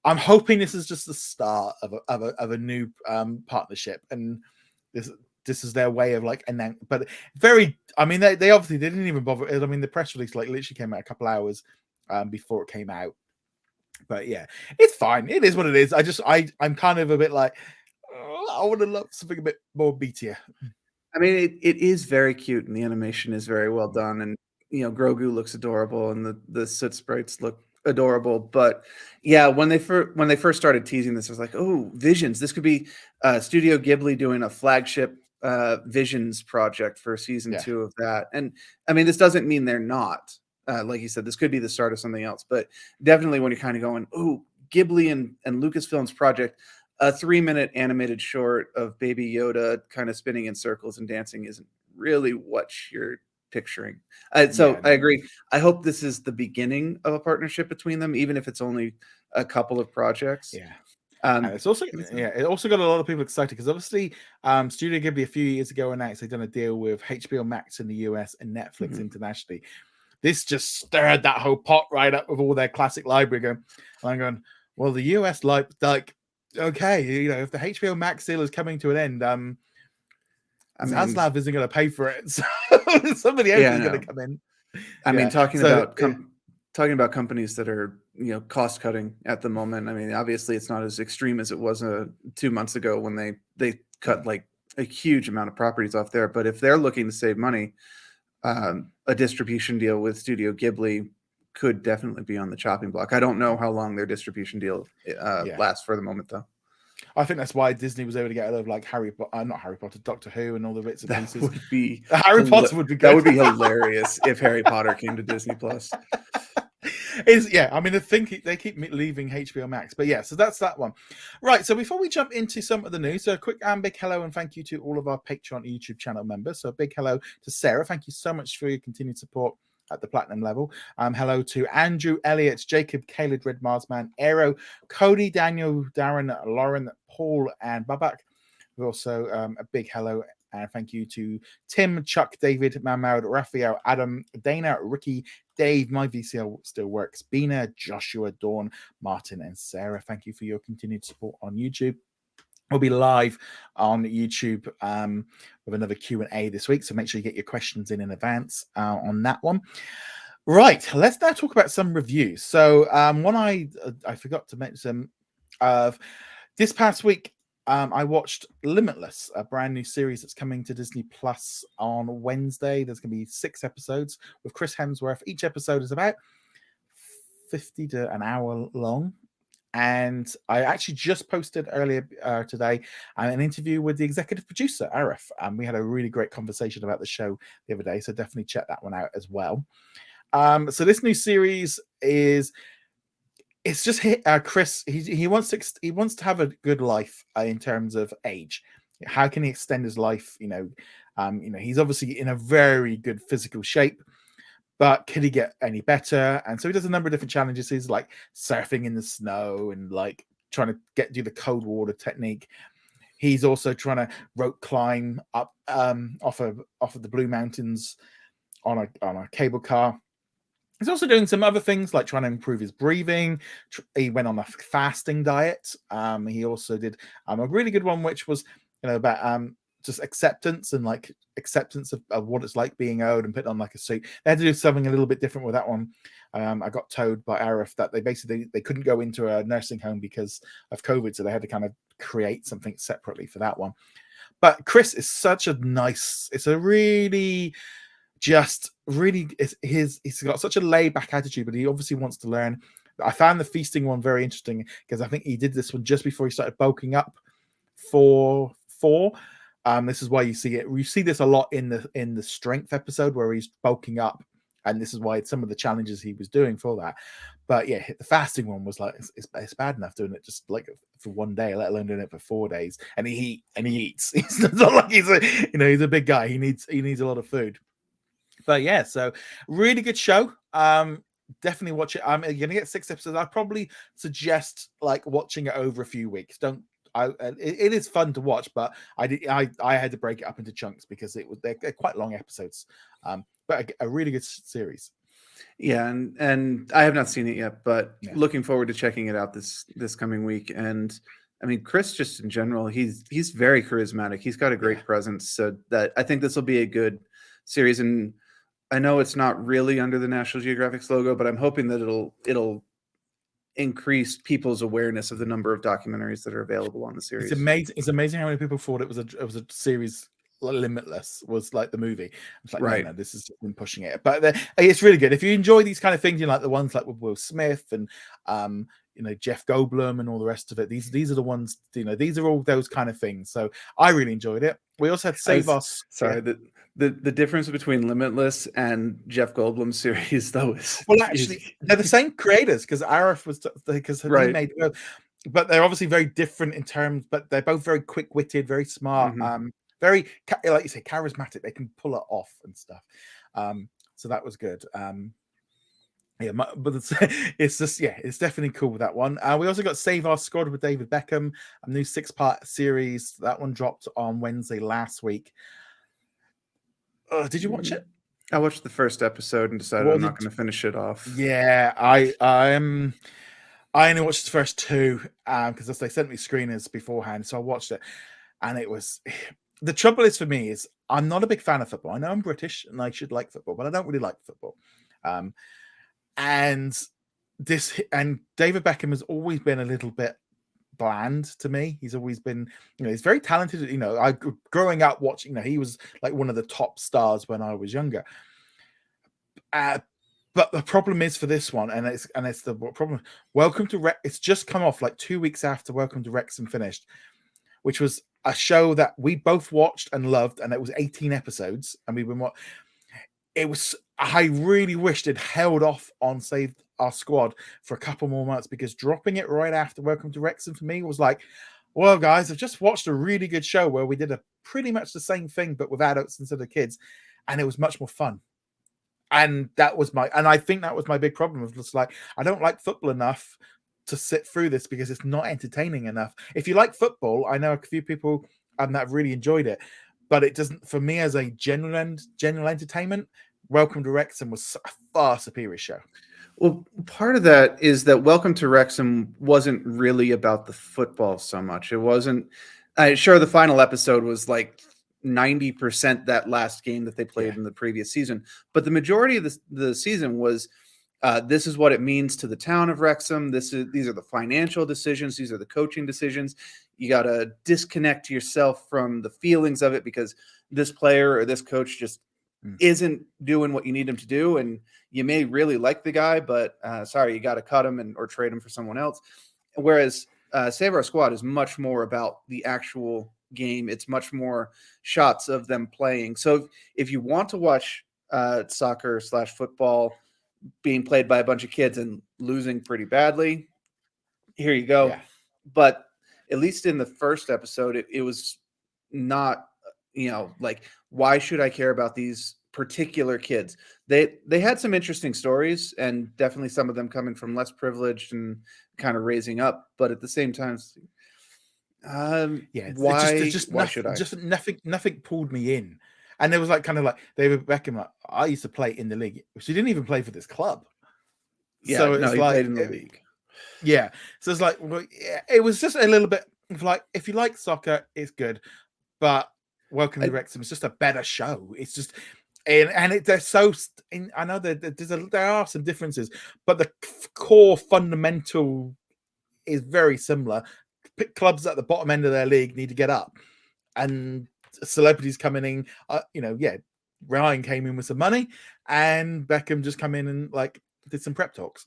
I'm hoping this is just the start of a new partnership, and this is their way of like but very. I mean, they obviously they didn't even bother. I mean, the press release like literally came out a couple hours before it came out. But yeah, it's fine. It is what it is. I'm kind of a bit like, I would have loved something a bit more beatier. I mean, it is very cute, and the animation is very well done, and Grogu looks adorable, and the soot sprites look adorable. But yeah, when they first started teasing this, I was like, oh, Visions. This could be Studio Ghibli doing a flagship Visions project for season 2 of that. And I mean, this doesn't mean they're not. Like you said, this could be the start of something else. But definitely when you're kind of going, oh, Ghibli and Lucasfilm's project, a 3-minute animated short of Baby Yoda kind of spinning in circles and dancing isn't really what you're picturing. I agree. I hope this is the beginning of a partnership between them, even if it's only a couple of projects. Yeah. And it's also it also got a lot of people excited because obviously Studio Ghibli a few years ago announced they've done a deal with HBO Max in the US and Netflix internationally. This just stirred that whole pot right up with all their classic library going. And I'm going, well, the US like okay, if the HBO Max deal is coming to an end, Zaslav isn't going to pay for it, so somebody else is going to come in. I mean, talking about companies that are cost cutting at the moment. I mean, obviously, it's not as extreme as it was 2 months ago when they cut like a huge amount of properties off there. But if they're looking to save money, a distribution deal with Studio Ghibli could definitely be on the chopping block. I don't know how long their distribution deal lasts for the moment, though. I think that's why Disney was able to get out of like not Harry Potter, Doctor Who, and all the bits and pieces. Would be Harry Potter would be good. That would be hilarious if Harry Potter came to Disney Plus. I mean, I think they keep leaving HBO Max, but so that's that one. Right, so before we jump into some of the news, a quick big hello and thank you to all of our Patreon YouTube channel members. So a big hello to Sarah. Thank you so much for your continued support at the platinum level. Hello to Andrew, Elliott, Jacob, Caleb, Red Marsman, Aero, Cody, Daniel, Darren, Lauren, Paul, and Babak. Also a big hello and thank you to Tim, Chuck, David, Mahmoud, Raphael, Adam, Dana, Ricky, Dave, my VCL still works, Bina, Joshua, Dawn, Martin, and Sarah. Thank you for your continued support on YouTube. We'll be live on YouTube with another Q&A this week, so make sure you get your questions in advance on that one. Right, let's now talk about some reviews. So one I forgot to mention this past week, I watched Limitless, a brand new series that's coming to Disney Plus on Wednesday. There's going to be 6 episodes with Chris Hemsworth. Each episode is about 50 to an hour long. And I actually just posted earlier today an interview with the executive producer, Arif. We had a really great conversation about the show the other day, so definitely check that one out as well. So this new series it's just Chris. He wants to have a good life in terms of age. How can he extend his life? He's obviously in a very good physical shape. But could he get any better? And so he does a number of different challenges. He's like surfing in the snow and like trying to do the cold water technique. He's also trying to rope climb up off of the Blue Mountains on a cable car. He's also doing some other things like trying to improve his breathing. He went on a fasting diet. He also did a really good one, which was about just acceptance and like acceptance of what it's like being old and putting on like a suit. They had to do something a little bit different with that one. I got told by Arif that they couldn't go into a nursing home because of COVID, so they had to kind of create something separately for that one. But Chris is such a nice. It's a really he's got such a laid back attitude, but he obviously wants to learn. I found the feasting one very interesting because I think he did this one just before he started bulking up for 4. This is why you see it. You see this a lot in the strength episode where he's bulking up, and this is why it's some of the challenges he was doing for that. But yeah, the fasting one was like it's bad enough doing it just like for one day, let alone doing it for 4 days. And he eats. It's not like he's a big guy. He needs a lot of food. But yeah, so really good show. Definitely watch it. You're gonna get 6 episodes. I'd probably suggest like watching it over a few weeks. It is fun to watch, but I had to break it up into chunks because they're quite long episodes. But a really good series. Yeah, and I have not seen it yet, but looking forward to checking it out this coming week. And I mean, Chris, just in general, he's very charismatic. He's got a great presence, so that I think this will be a good series. And I know it's not really under the National Geographic's logo, but I'm hoping that it'll increase people's awareness of the number of documentaries that are available on the series. It's amazing how many people thought it was a series. Limitless was like the movie. It's like, right. No, this has been pushing it, but it's really good. If you enjoy these kind of things, like the ones like with Will Smith and Jeff Goldblum and all the rest of it. These are the ones. These are all those kind of things. So I really enjoyed it. We also had Save Us. Sorry, the difference between Limitless and Jeff Goldblum's series, though, is actually they're the same creators because Arif was because right. he made both, but they're obviously very different in terms. But they're both very quick-witted, very smart, very like you say, charismatic. They can pull it off and stuff. So that was good. But it's definitely cool with that one. We also got Save Our Squad with David Beckham, a new 6-part series. That one dropped on Wednesday last week. Did you watch it? I watched the first episode and decided I'm not going to finish it off. Yeah, I only watched the first 2 because they sent me screeners beforehand, so I watched it, and it was. The trouble is for me is I'm not a big fan of football. I know I'm British and I should like football, but I don't really like football. And David Beckham has always been a little bit bland to me. He's always been, he's very talented. I growing up watching, he was like one of the top stars when I was younger. But the problem is for this one, and it's the problem. Welcome to Rex. It's just come off like 2 weeks after Welcome to Wrexham finished, which was a show that we both watched and loved, and it was 18 episodes, and we've been it was. I really wished it held off on Save Our Squad for a couple more months, because dropping it right after Welcome to Wrexham for me was like, well, guys, I've just watched a really good show where we did a pretty much the same thing but with adults instead of kids, and it was much more fun. And I think that was my big problem. It was just like, I don't like football enough to sit through this because it's not entertaining enough. If you like football, I know a few people that really enjoyed it, but it doesn't, for me as a general entertainment, Welcome to Wrexham was a far superior show. Well, part of that is that Welcome to Wrexham wasn't really about the football so much. It wasn't Sure, the final episode was like 90% that last game that they played Yeah, in the previous season, but the majority of the season was this is what it means to the town of Wrexham. These are the financial decisions. These are the coaching decisions. You got to disconnect yourself from the feelings of it because this player or this coach just isn't doing what you need him to do, and you may really like the guy, but sorry, you got to cut him or trade him for someone else. Whereas Save Our Squad is much more about the actual game. It's much more shots of them playing. So if you want to watch soccer/football being played by a bunch of kids and losing pretty badly, here you go. yeah, But at least in the first episode, it was not, like, why should I care about these particular kids? They had some interesting stories, and definitely some of them coming from less privileged and kind of raising up. But at the same time, yeah. It's why just why should nothing, I? nothing pulled me in. And there was like kind of like David Beckham. Like, I used to play in the league. She didn't even play for this club, Yeah, so no, it's he played like, in the league. yeah. So it's like, well, yeah, it was just a little bit of like, if you like soccer, it's good, but Welcome to I, Wrexham is just a better show. It's just, they're so. I know that there are some differences, but the core fundamental is very similar. Clubs at the bottom end of their league need to get up, and celebrities coming in. Yeah, Ryan came in with some money, and Beckham just come in and like did some prep talks.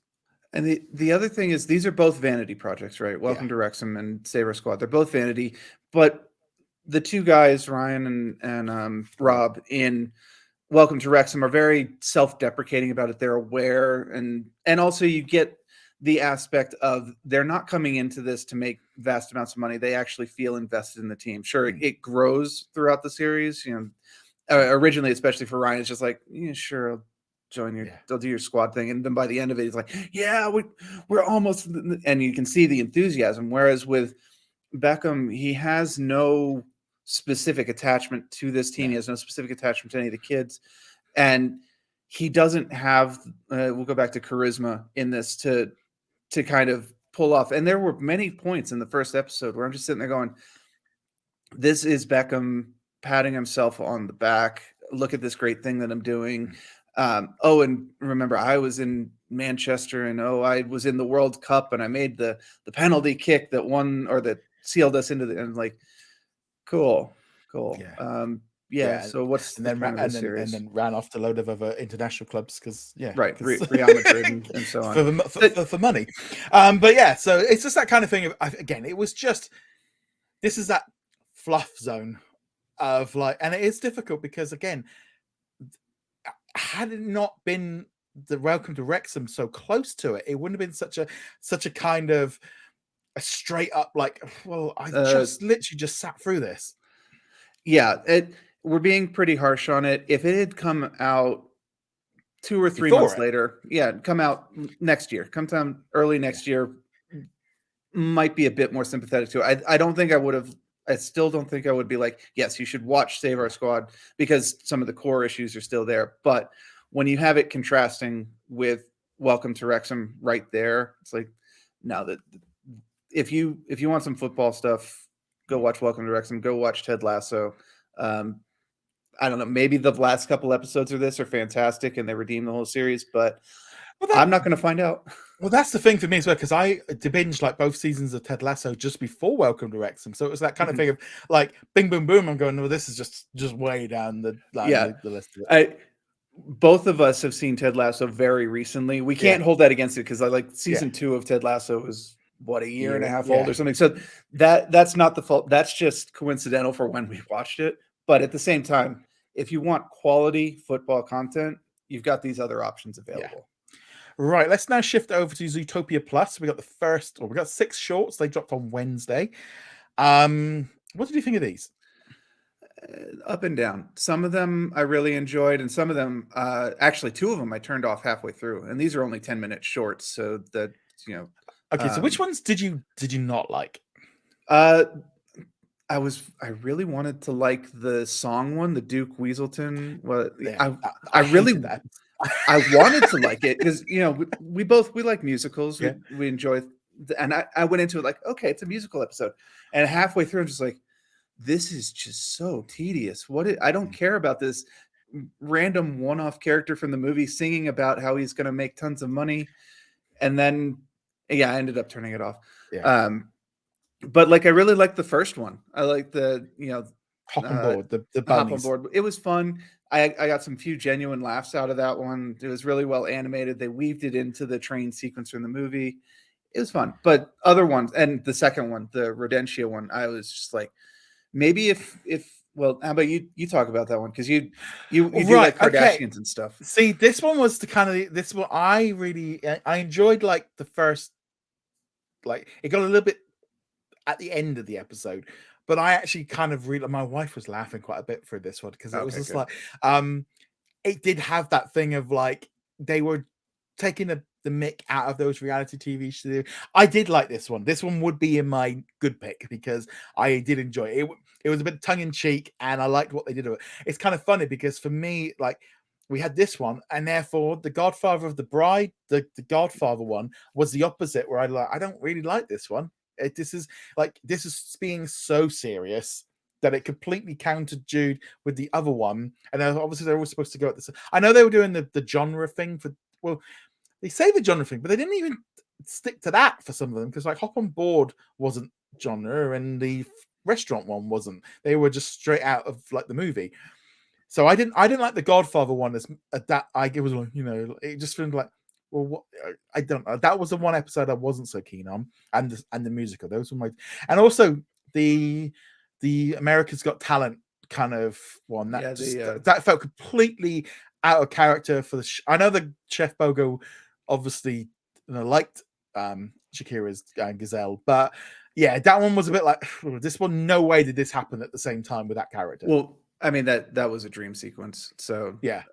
And the other thing is these are both vanity projects, right? Yeah, Welcome to Wrexham and Save Our Squad. They're both vanity, but the two guys, Ryan and yeah, Rob, in Welcome to Wrexham are very self-deprecating about it. They're aware, and also you get the aspect of they're not coming into this to make vast amounts of money. They actually feel invested in the team. Sure, it grows throughout the series. Originally, especially for Ryan, it's just like, yeah, sure, I'll join your, yeah, they'll do your squad thing, and then by the end of it, he's like, yeah, we're almost, and you can see the enthusiasm. Whereas with Beckham, he has no specific attachment to this team. yeah, He has no specific attachment to any of the kids, and he doesn't have. We'll go back to charisma in this to kind of pull off. And there were many points in the first episode where I'm just sitting there going, "This is Beckham patting himself on the back. Look at this great thing that I'm doing." Oh, and remember, I was in Manchester, and I was in the World Cup, and I made the penalty kick that won or that sealed us into the. And like, cool. yeah. Yeah. Yeah, So what's and the then point of this and series? then ran off to a load of other international clubs because Right, because Real Madrid and so on. for money. But yeah, so it's just that kind of thing. Again, it was just, this is that fluff zone of like, and it is difficult because again, had it not been the Welcome to Wrexham so close to it, it wouldn't have been such a kind of a straight up like, well, I Uh, just literally just sat through this yeah, we're being pretty harsh on it. If it had come out 2 or 3 before months it. later, yeah, come out next year, come time early Yeah, next year, might be a bit more sympathetic to it. I don't think I would have. I still don't think I would be like, yes, you should watch Save Our yeah, Squad because some of the core issues are still there. But when you have it contrasting with Welcome to Wrexham right there, it's like, no, that if you want some football stuff, go watch Welcome to Wrexham. Go watch Ted Lasso. Um, I don't know. Maybe the last couple episodes of this are fantastic and they redeem the whole series, but well that I'm not going to find out. Well, that's the thing for me as well, because I binge like both seasons of Ted Lasso just before Welcome to Wrexham, so it was that kind of thing of like, bing, boom, boom. I'm going, well, this is just way down Yeah, the list of it. I both of us have seen Ted Lasso very recently. We Yeah, can't hold that against it because I like yeah, season 2 of Ted Lasso is what, a year and a half old yeah, or something. So that's not the fault. That's just coincidental for when we watched it. But at the same time, if you want quality football content, you've got these other options yeah. available. Right, let's now shift over to Zootopia Plus. We got 6 shorts. They dropped on Wednesday. What did you think of these? Up and down. Some of them I really enjoyed, and some of them, actually, 2 of them I turned off halfway through. And these are only 10-minute shorts, so that you know. Okay, so which Um, ones did you not like? uh, I really wanted to like the song one, the Duke Weaselton. What Yeah, I I hated really that. I wanted to like it because we like musicals. Yeah, We enjoy, and I went into it like, okay, it's a musical episode, and halfway through I'm just like, this is just so tedious. I don't care about this random one-off character from the movie singing about how he's going to make tons of money, and then yeah, I ended up turning it off. Yeah. But like I really liked the first one. I like the Hop on board the hop on bunnies. board. It was fun. I got some few genuine laughs out of that one. It was really well animated. They weaved it into the train sequence from the movie. It was fun. But other ones, and the second one, the Rodentia one, I was just like, maybe if well, how about you talk about that one, because you do like Kardashians and stuff. See, this one was the kind of this one I enjoyed. Like the first, like it got a little bit at the end of the episode, but I actually kind of really, my wife was laughing quite a bit for this one because it was just good. like it did have that thing of like they were taking the mick out of those reality TV shows. I did like this one. This one would be in my good pick because I did enjoy it. It was a bit tongue in cheek, and I liked what they did with it. It's kind of funny because for me, like we had this one, and therefore the Godfather of the Bride, the Godfather one was the opposite. Where I don't really like this one. This is being so serious that it completely countered Jude with the other one, and obviously they're all supposed to go at this. I know they were doing the genre thing for, well, they say the genre thing, but they didn't even stick to that for some of them, because like Hop on Board wasn't genre and the restaurant one wasn't. They were just straight out of like the movie. So I didn't like the Godfather one as that. It was like, it just feels like, well, what, I don't know. That was the one episode I wasn't so keen on, and the musical. Those were and also the America's Got Talent kind of one that that felt completely out of character for the. I know the Chef Bogo obviously liked Shakira's Gazelle, but yeah, that one was a bit like this one. No way did this happen at the same time with that character. Well, I mean that was a dream sequence. So yeah,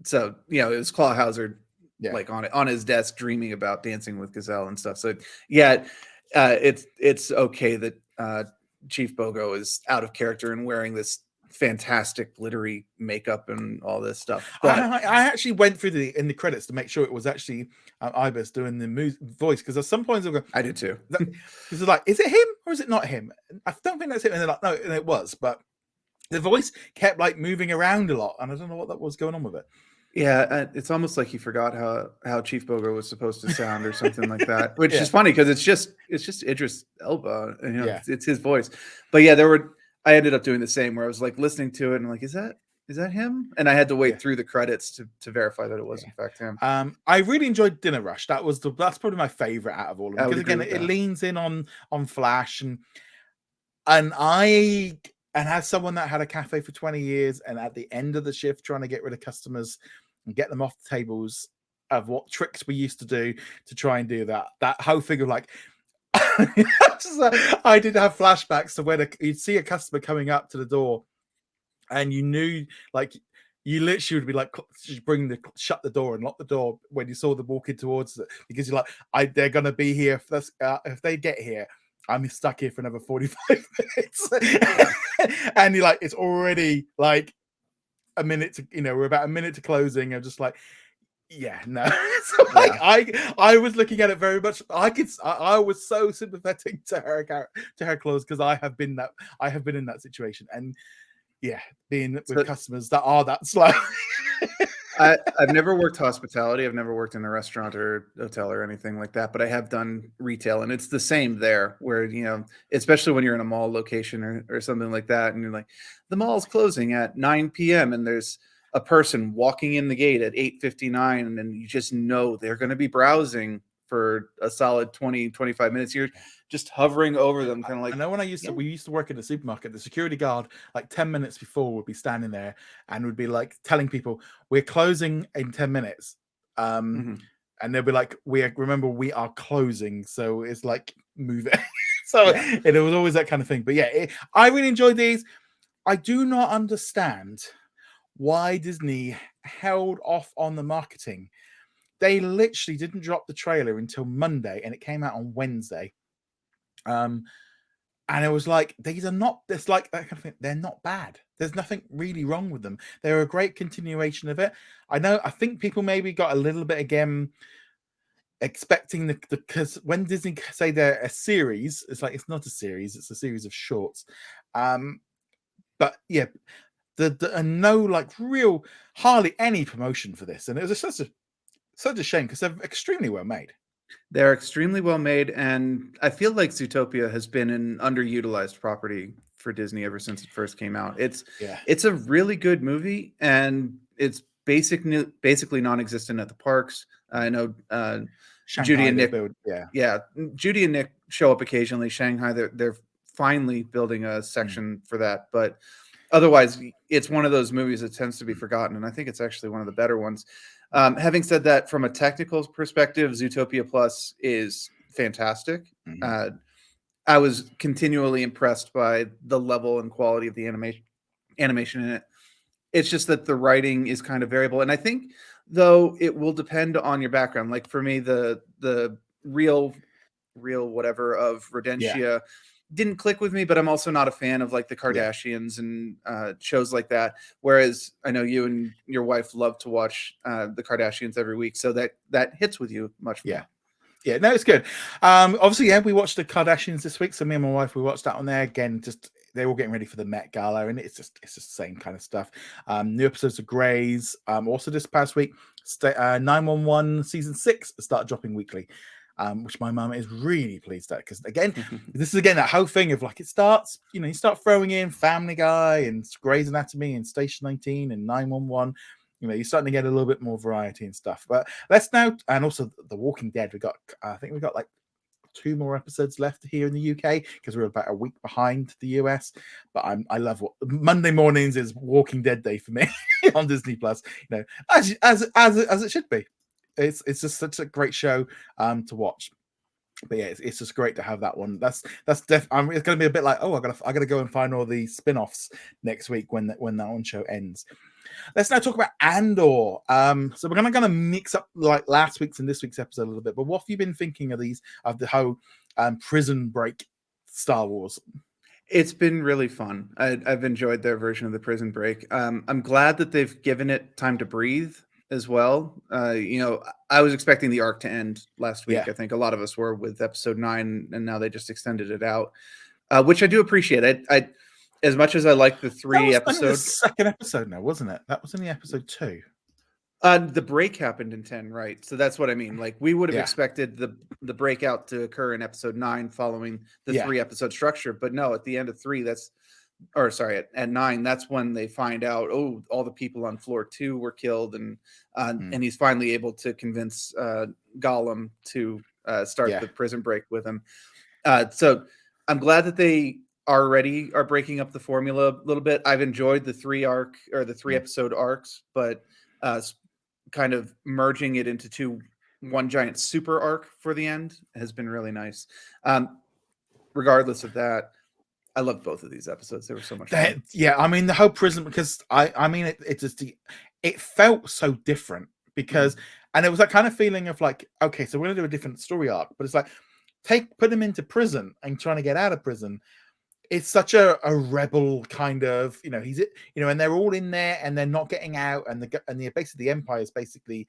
so it was Clawhauser yeah. like on his desk dreaming about dancing with Gazelle and stuff. So yeah, it's okay that Chief Bogo is out of character and wearing this fantastic glittery makeup and all this stuff. But I actually went through in the credits to make sure it was actually Ibis doing the voice, because at some points I did too. This is like, is it him or is it not him? I don't think that's him. And they're like, no, and it was, but the voice kept like moving around a lot, and I don't know what that was going on with it. Yeah, it's almost like he forgot how Chief Bogo was supposed to sound or something like that, which is funny because it's just Idris Elba, and it's his voice. But yeah, I ended up doing the same, where I was like listening to it and like, is that him? And I had to wait through the credits to verify that it was in fact him. I really enjoyed Dinner Rush. That's probably my favorite out of all of them, because again it leans in on Flash, and as someone that had a cafe for 20 years, and at the end of the shift trying to get rid of customers and get them off the tables, of what tricks we used to do to try and do that whole thing of like I did have flashbacks to when you'd see a customer coming up to the door, and you knew, like, you literally would be like, shut the door and lock the door when you saw them walking towards it, because you're like, they're gonna be here if they get here, I'm stuck here for another 45 minutes. And you're like, it's already like a minute to, we're about a minute to closing. I'm just like, yeah, no. So like, I was looking at it very much. I was so sympathetic to her clothes, because I have been in that situation, and yeah, being with customers that are that slow. I've never worked hospitality. I've never worked in a restaurant or hotel or anything like that, but I have done retail, and it's the same there, where, especially when you're in a mall location or something like that, and you're like, the mall's closing at 9 p.m. and there's a person walking in the gate at 8:59, and you just know they're going to be browsing for a solid 20-25 minutes. You're just hovering over them, kind of like. I know when we used to work in the supermarket, the security guard, like 10 minutes before, would be standing there and would be like telling people, we're closing in 10 minutes. And they'll be like, remember, we are closing. So it's like, move it. So it was always that kind of thing. But yeah, I really enjoyed these. I do not understand why Disney held off on the marketing. They literally didn't drop the trailer until Monday, and it came out on Wednesday. And it was like, these are not, it's like that kind of thing. They're not bad. There's nothing really wrong with them. They're a great continuation of it. I think people maybe got a little bit again expecting because when Disney say they're a series, it's like, it's not a series, it's a series of shorts. but yeah, the and no like real hardly any promotion for this, and it was such a shame because they're extremely well made. They're extremely well made, and I feel like Zootopia has been an underutilized property for Disney ever since it first came out. Yeah, It's a really good movie, and it's basically non-existent at the parks. I know Judy Shanghai and they Nick, build. Yeah, yeah, Judy and Nick show up occasionally. Shanghai, they're finally building a mm, section for that, but otherwise, it's one of those movies that tends to be forgotten, and I think it's actually one of the better ones. Having said that, from a technical perspective, Zootopia Plus is fantastic. mm, Uh, I was continually impressed by the level and quality of the animation in it. It's just that the writing is kind of variable, and I think though it will depend on your background. Like for me, the real whatever of yeah, Rodentia didn't click with me, but I'm also not a fan of like the yeah, Kardashians and shows like that. Whereas I know you and your wife love to watch the Kardashians every week, so that hits with you much yeah. more. Yeah, no, it's good. Obviously, yeah, we watched the Kardashians this week. So me and my wife, we watched that on there again. Just they're all getting ready for the Met Gala, and it's just the same kind of stuff. New episodes of Grey's. Also this past week, 911 season 6 started dropping weekly, which my mum is really pleased at because again, this is again that whole thing of like it starts. You know, you start throwing in Family Guy and Grey's Anatomy and Station 19 and 911. You know, you're starting to get a little bit more variety and stuff. But let's now, and also The Walking Dead. I think we got like 2 more episodes left here in the UK because we're about a week behind the US. But I love what Monday mornings is Walking Dead day for me on Disney Plus. You know, as it should be. It's just such a great show to watch. But yeah, it's just great to have that one. It's going to be a bit like, oh, I gotta go and find all the spin-offs next week when that one show ends. Let's now talk about Andor. So we're gonna mix up like last week's and this week's episode a little bit. But what have you been thinking of the whole prison break Star Wars? It's been really fun. I've enjoyed their version of the Prison Break. I'm glad that they've given it time to breathe as well. I was expecting the arc to end last week. Yeah, I think a lot of us were with episode 9, and now they just extended it out, which I do appreciate. I as much as I like the that 3 was only the episode. second episode now, wasn't it? That was only episode 2. The break happened in 10, right? So that's what I mean. Like we would have Yeah, expected the breakout to occur in episode 9 following the yeah, 3 episode structure, but no, at the end of 3, at 9, that's when they find out, oh, all the people on floor 2 were killed, and he's finally able to convince Gollum to start yeah, the prison break with him. So I'm glad that they already are breaking up the formula a little bit. I've enjoyed the 3 mm. episode arcs, but kind of merging it into one giant super arc for the end has been really nice. Regardless of that, I loved both of these episodes. They were so much fun. Yeah. I mean, the whole prison because I mean it just it felt so different because and it was that kind of feeling of like, okay, so we're gonna do a different story arc, but it's like put him into prison and trying to get out of prison. It's such a rebel kind of, he's and they're all in there and they're not getting out, and basically the empire is basically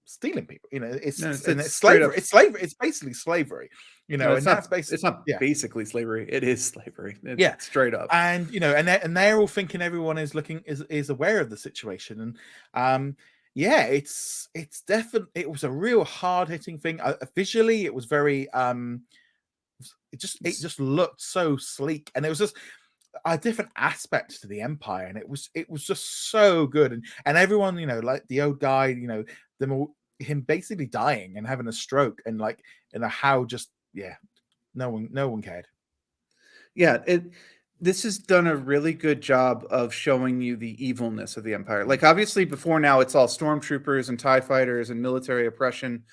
stealing people. No, It's it's straight up. slavery. It's slavery. It's basically slavery. No, And that's basically it's not yeah. basically slavery. It is slavery. Yeah, Straight up. and they're all thinking everyone is aware of the situation, and yeah, it's definitely it was a real hard hitting thing. Visually, it was very it just looked so sleek, and it was just a different aspect to the empire, and it was just so good, and everyone like the old guy, them all him basically dying and having a stroke, and like how just yeah, no one cared. Yeah, this has done a really good job of showing you the evilness of the empire. Like obviously before now it's all stormtroopers and TIE fighters and military oppression,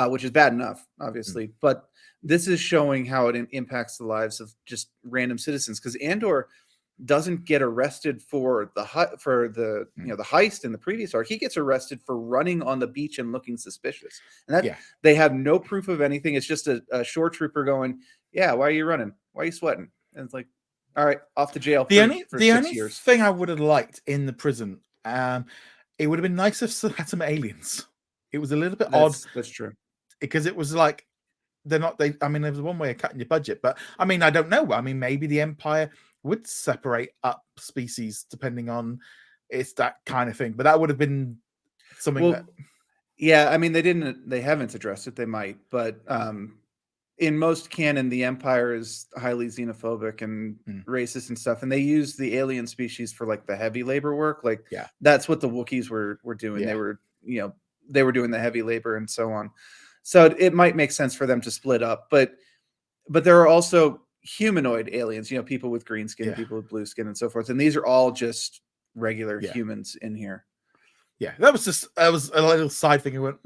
which is bad enough, obviously. But this is showing how it impacts the lives of just random citizens, because Andor doesn't get arrested for the heist in the previous arc. He gets arrested for running on the beach and looking suspicious, and that Yeah. they have no proof of anything. It's just a shore trooper going, "Yeah, why are you running? Why are you sweating?" And it's like, all right, off to jail for The 6 only years. thing I would have liked in the prison, it would have been nice if they had some aliens. It was a little bit odd That's true. because it was like they're not. I mean, there was one way of cutting your budget, but I mean, I don't know. I mean, maybe the Empire would separate up species depending on it's that kind of thing. But that would have been something that. Well, yeah, I mean, they haven't addressed it. They might, but in most canon, the Empire is highly xenophobic and racist and stuff, and they use the alien species for like the heavy labor work. Like, Yeah. that's what the Wookiees were doing. Yeah. They were doing the heavy labor and so on. So it might make sense for them to split up, but there are also humanoid aliens. People with green skin, Yeah. people with blue skin, and so forth. And these are all just regular Yeah. humans in here. Yeah, that was a little side thing. I went,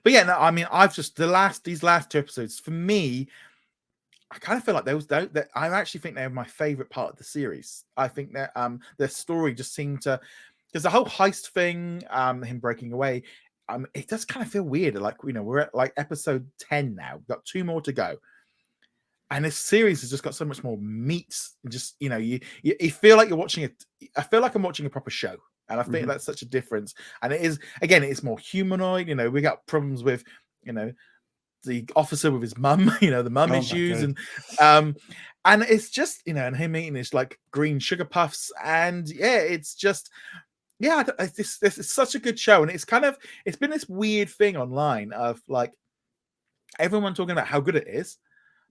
but yeah, no, I mean, I've just these last 2 episodes for me, I kind of feel like that I actually think they're my favorite part of the series. I think that their story just seemed to, because the whole heist thing, him breaking away, it does kind of feel weird. Like, we're at like episode 10 now. We've got 2 more to go. And this series has just got so much more meat. Just, you feel like you're watching it. I feel like I'm watching a proper show. And I think that's such a difference. And it is, again, it's more humanoid. We got problems with, the officer with his mum, the mum issues. And it's just, and him eating his like green sugar puffs. And yeah, it's just, yeah, this is such a good show. And it's been this weird thing online of like everyone talking about how good it is.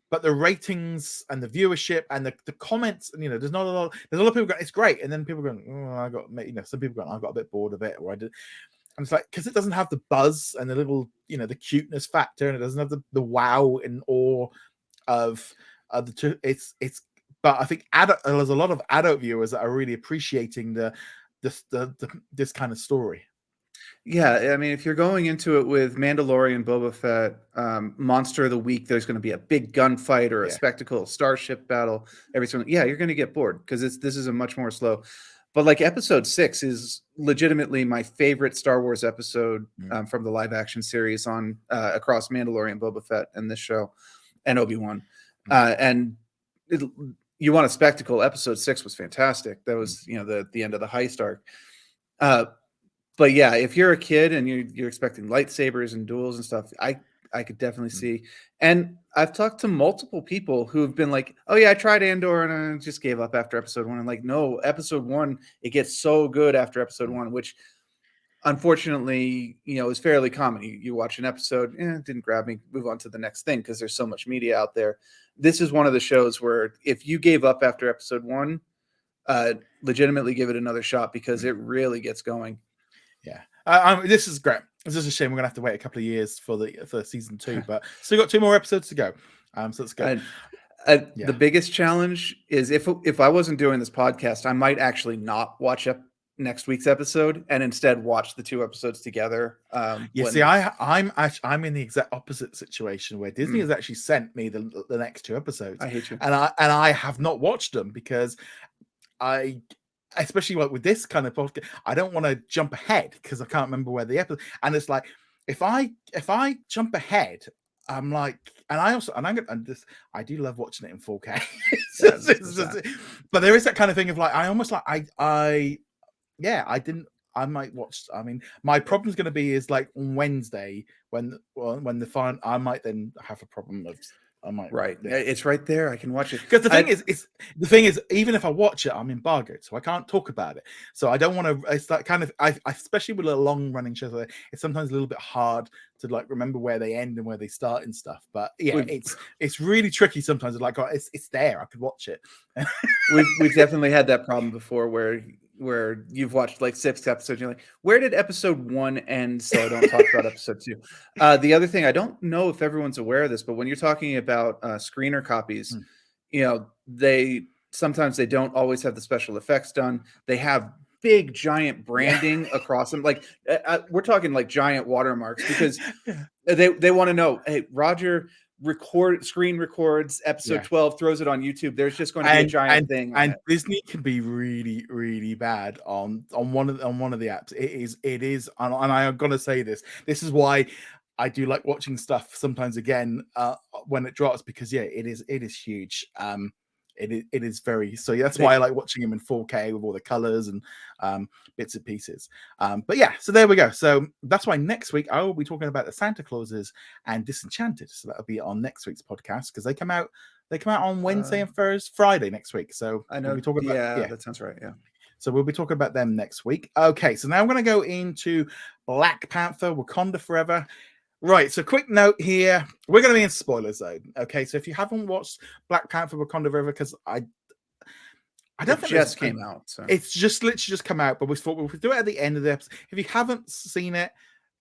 But the ratings and the viewership and the comments, and there's a lot of people going, it's great, and then people going, some people going, I got a bit bored of it, or I did. And it's like, because it doesn't have the buzz and the little, the cuteness factor, and it doesn't have the wow and awe of the two. But I think there's a lot of adult viewers that are really appreciating this kind of story. Yeah, I mean, if you're going into it with Mandalorian, Boba Fett, Monster of the Week, there's going to be a big gunfight or a spectacle, starship battle. You're going to get bored because this is a much more slow. But like episode 6 is legitimately my favorite Star Wars episode from the live action series on across Mandalorian, Boba Fett, and this show, and Obi-Wan. You want a spectacle? Episode 6 was fantastic. That was the end of the heist arc. But yeah, if you're a kid and you're expecting lightsabers and duels and stuff, I could definitely see. And I've talked to multiple people who've been like, "Oh yeah, I tried Andor and I just gave up after episode 1." And like, no, episode 1, it gets so good after episode 1, which unfortunately, is fairly common. You watch an episode, it didn't grab me, move on to the next thing because there's so much media out there. This is one of the shows where if you gave up after episode 1, legitimately give it another shot because it really gets going. Yeah, this is great. It's just a shame we're gonna have to wait a couple of years for season 2, but still got 2 more episodes to go. So let's go. The biggest challenge is if I wasn't doing this podcast, I might actually not watch next week's episode and instead watch the 2 episodes together. I'm in the exact opposite situation where Disney has actually sent me the next 2 episodes. I hate you, and I have not watched them because especially like with this kind of podcast, I don't want to jump ahead because I can't remember where the episode. And it's like if I jump ahead, I'm like, I do love watching it in 4K. But there is that kind of thing of like I almost like I might watch. I mean, my problem's going to be is like on Wednesday when the final. I might then have a problem of. It's right there. I can watch it because the thing is, even if I watch it, I'm embargoed, so I can't talk about it. So I don't want to. It's that kind of. I especially with a long running show, it's sometimes a little bit hard to like remember where they end and where they start and stuff. But yeah, it's really tricky sometimes. It's like it's there. I could watch it. We've definitely had that problem before where you've watched like 6 episodes, you're like, where did episode 1 end? So I don't talk about episode 2. The other thing, I don't know if everyone's aware of this, but when you're talking about screener copies, they sometimes they don't always have the special effects done. They have big giant branding across them. Like we're talking like giant watermarks because they want to know, hey, Roger screen records episode 12, throws it on YouTube. There's just going to be a giant thing. And Disney can be really, really bad on one of the apps. It is, and I'm gonna say this. This is why I do like watching stuff sometimes again when it drops because it is huge. It is very so. That's why I like watching them in 4K with all the colors and bits and pieces. But yeah, so there we go. So that's why next week I will be talking about the Santa Clauses and Disenchanted. So that'll be on next week's podcast because they come out They come out on Wednesday and Friday next week. So I we'll know. be talking about Yeah, that sounds right. Yeah. So we'll be talking about them next week. Okay, so now I'm going to go into Black Panther: Wakanda Forever. Right, so quick note here. We're going to be in spoiler zone. Okay, so if you haven't watched Black Panther: Wakanda Forever, because I don't It think there's just came out, so it's just literally just come out, but we thought we'll do it at the end of the episode. If you haven't seen it,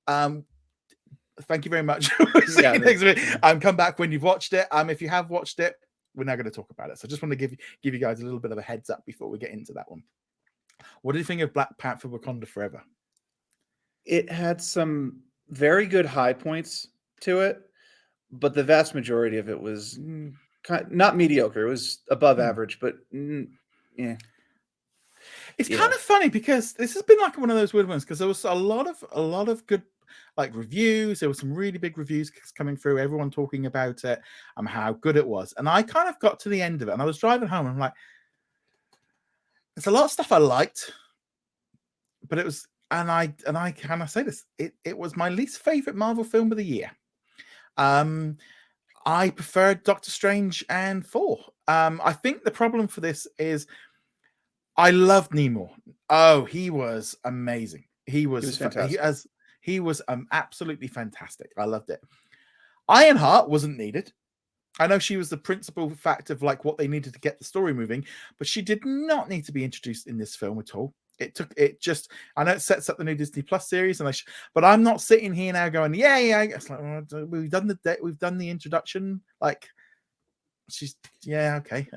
thank you very much for seeing next week. Come back when you've watched it. If you have watched it, we're now going to talk about it. So I just want to give you guys a little bit of a heads up before we get into that one. What do you think of Black Panther: Wakanda Forever? It had some very good high points to it, but the vast majority of it was not mediocre. It was above average, but yeah. It's kind of funny because this has been like one of those weird ones because there was a lot of good like reviews. There were some really big reviews coming through, everyone talking about it and how good it was. And I kind of got to the end of it and I was driving home and I'm like, there's a lot of stuff I liked, but it was, and I kind of say this, it was my least favorite Marvel film of the year. I preferred Doctor Strange and Thor. I think the problem for this is I loved Nemo. Oh, he was amazing. He was fantastic. He was absolutely fantastic. I loved it. Ironheart wasn't needed. I know she was the principal fact of like what they needed to get the story moving, but she did not need to be introduced in this film at all. I know it sets up the new Disney Plus series, but I'm not sitting here now going, yeah. It's like, well, we've done the introduction. Like, okay.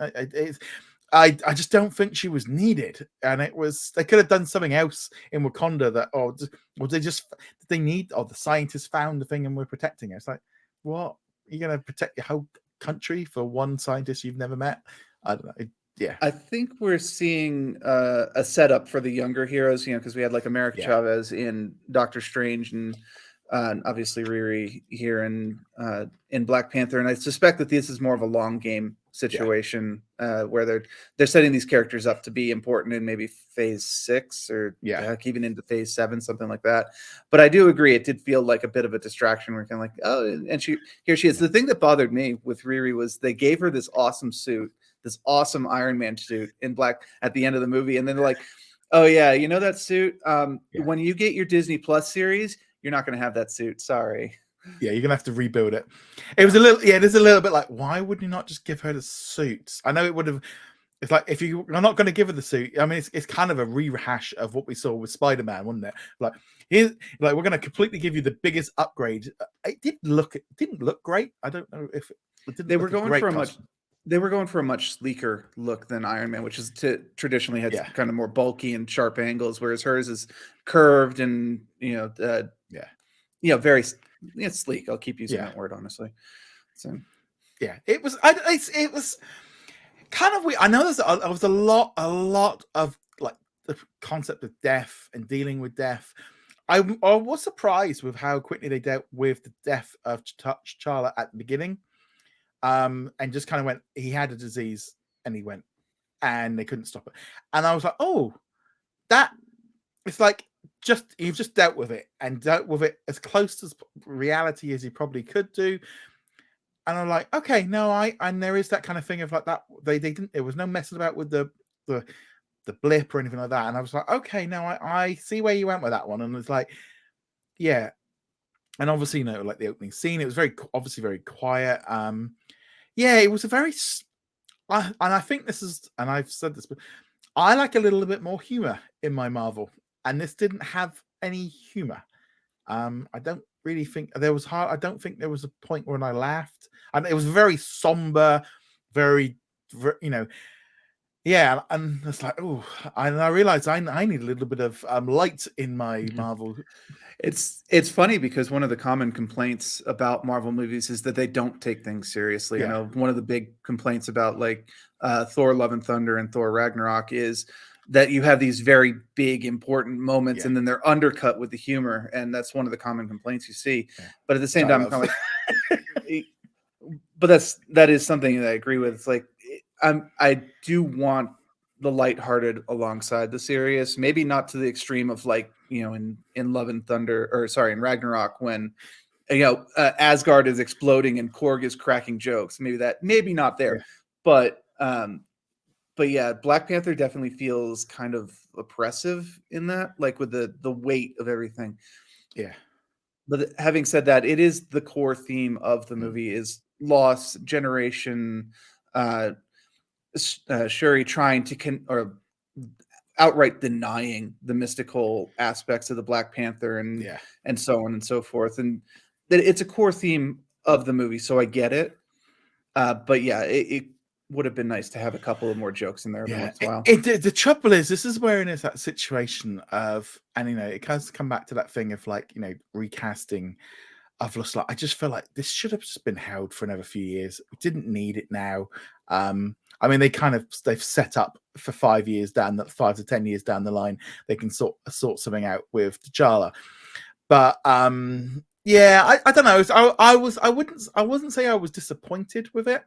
I just don't think she was needed, and they could have done something else in Wakanda they need, the scientists found the thing and we're protecting it. It's like, what? You're going to protect your whole country for one scientist you've never met? I don't know. I think we're seeing a setup for the younger heroes, because we had like America Chavez in Doctor Strange and obviously Riri here in Black Panther, and I suspect that this is more of a long game situation where they're setting these characters up to be important in maybe phase 6 or even into phase 7, something like that. But I do agree, it did feel like a bit of a distraction. We're kind of like, oh, and here she is. The thing that bothered me with Riri was they gave her this awesome suit, this awesome Iron Man suit in black at the end of the movie, and then they're like, oh yeah, that suit, when you get your Disney Plus series, you're not going to have that suit. Sorry. Yeah, you're gonna have to rebuild it. It was a little, there's a little bit like, why would you not just give her the suit? I know it would have. It's like, if you're not going to give her the suit, I mean, it's kind of a rehash of what we saw with Spider-Man, wasn't it? Like, we're going to completely give you the biggest upgrade. It didn't look great. I don't know if they were going for a much sleeker look than Iron Man, which is traditionally had kind of more bulky and sharp angles, whereas hers is curved and very sleek. I'll keep using that word, honestly. So it was kind of weird. I know there was a lot of like the concept of death and dealing with death. I was surprised with how quickly they dealt with the death of T'Challa at the beginning, and just kind of went, he had a disease and he went, and they couldn't stop it. And I was like, oh, that it's like, you've just dealt with it as close to reality as you probably could do. And I'm like, okay, no, and there is that kind of thing of like that. They didn't. There was no messing about with the blip or anything like that. And I was like, okay, no, I see where you went with that one. And it's like, yeah. And obviously, like the opening scene, it was obviously very quiet. It was a very, and I think this is, and I've said this, but I like a little bit more humor in my Marvel, and this didn't have any humor. I don't really think there was I don't think there was a point when I laughed, and it was very somber, very, and it's like, oh, and I realized I need a little bit of light in my Marvel. It's funny because one of the common complaints about Marvel movies is that they don't take things seriously. I know one of the big complaints about like Thor: Love and Thunder and Thor: Ragnarok is that you have these very big important moments and then they're undercut with the humor, and that's one of the common complaints you see. But at the same time, I'm kind of like, but that is something that I agree with. It's like I do want the lighthearted alongside the serious, maybe not to the extreme of like, in Love and Thunder, or sorry, in Ragnarok, when Asgard is exploding and Korg is cracking jokes. Maybe not there, but yeah, Black Panther definitely feels kind of oppressive in that, like with the weight of everything. Yeah. But having said that, it is the core theme of the movie is loss, generation, Shuri trying to or outright denying the mystical aspects of the Black Panther and so on and so forth. And it's a core theme of the movie, so I get it. But yeah, it would have been nice to have a couple of more jokes in there every once in a while. The trouble is, this is where it is that situation of, and it has come back to that thing of like, recasting. I've lost, like, I just feel like this should have just been held for another few years. We didn't need it now. I mean, they've set up for 5 years 5 to 10 years down the line, they can sort something out with T'Challa. But yeah, I don't know. I wouldn't say I was disappointed with it.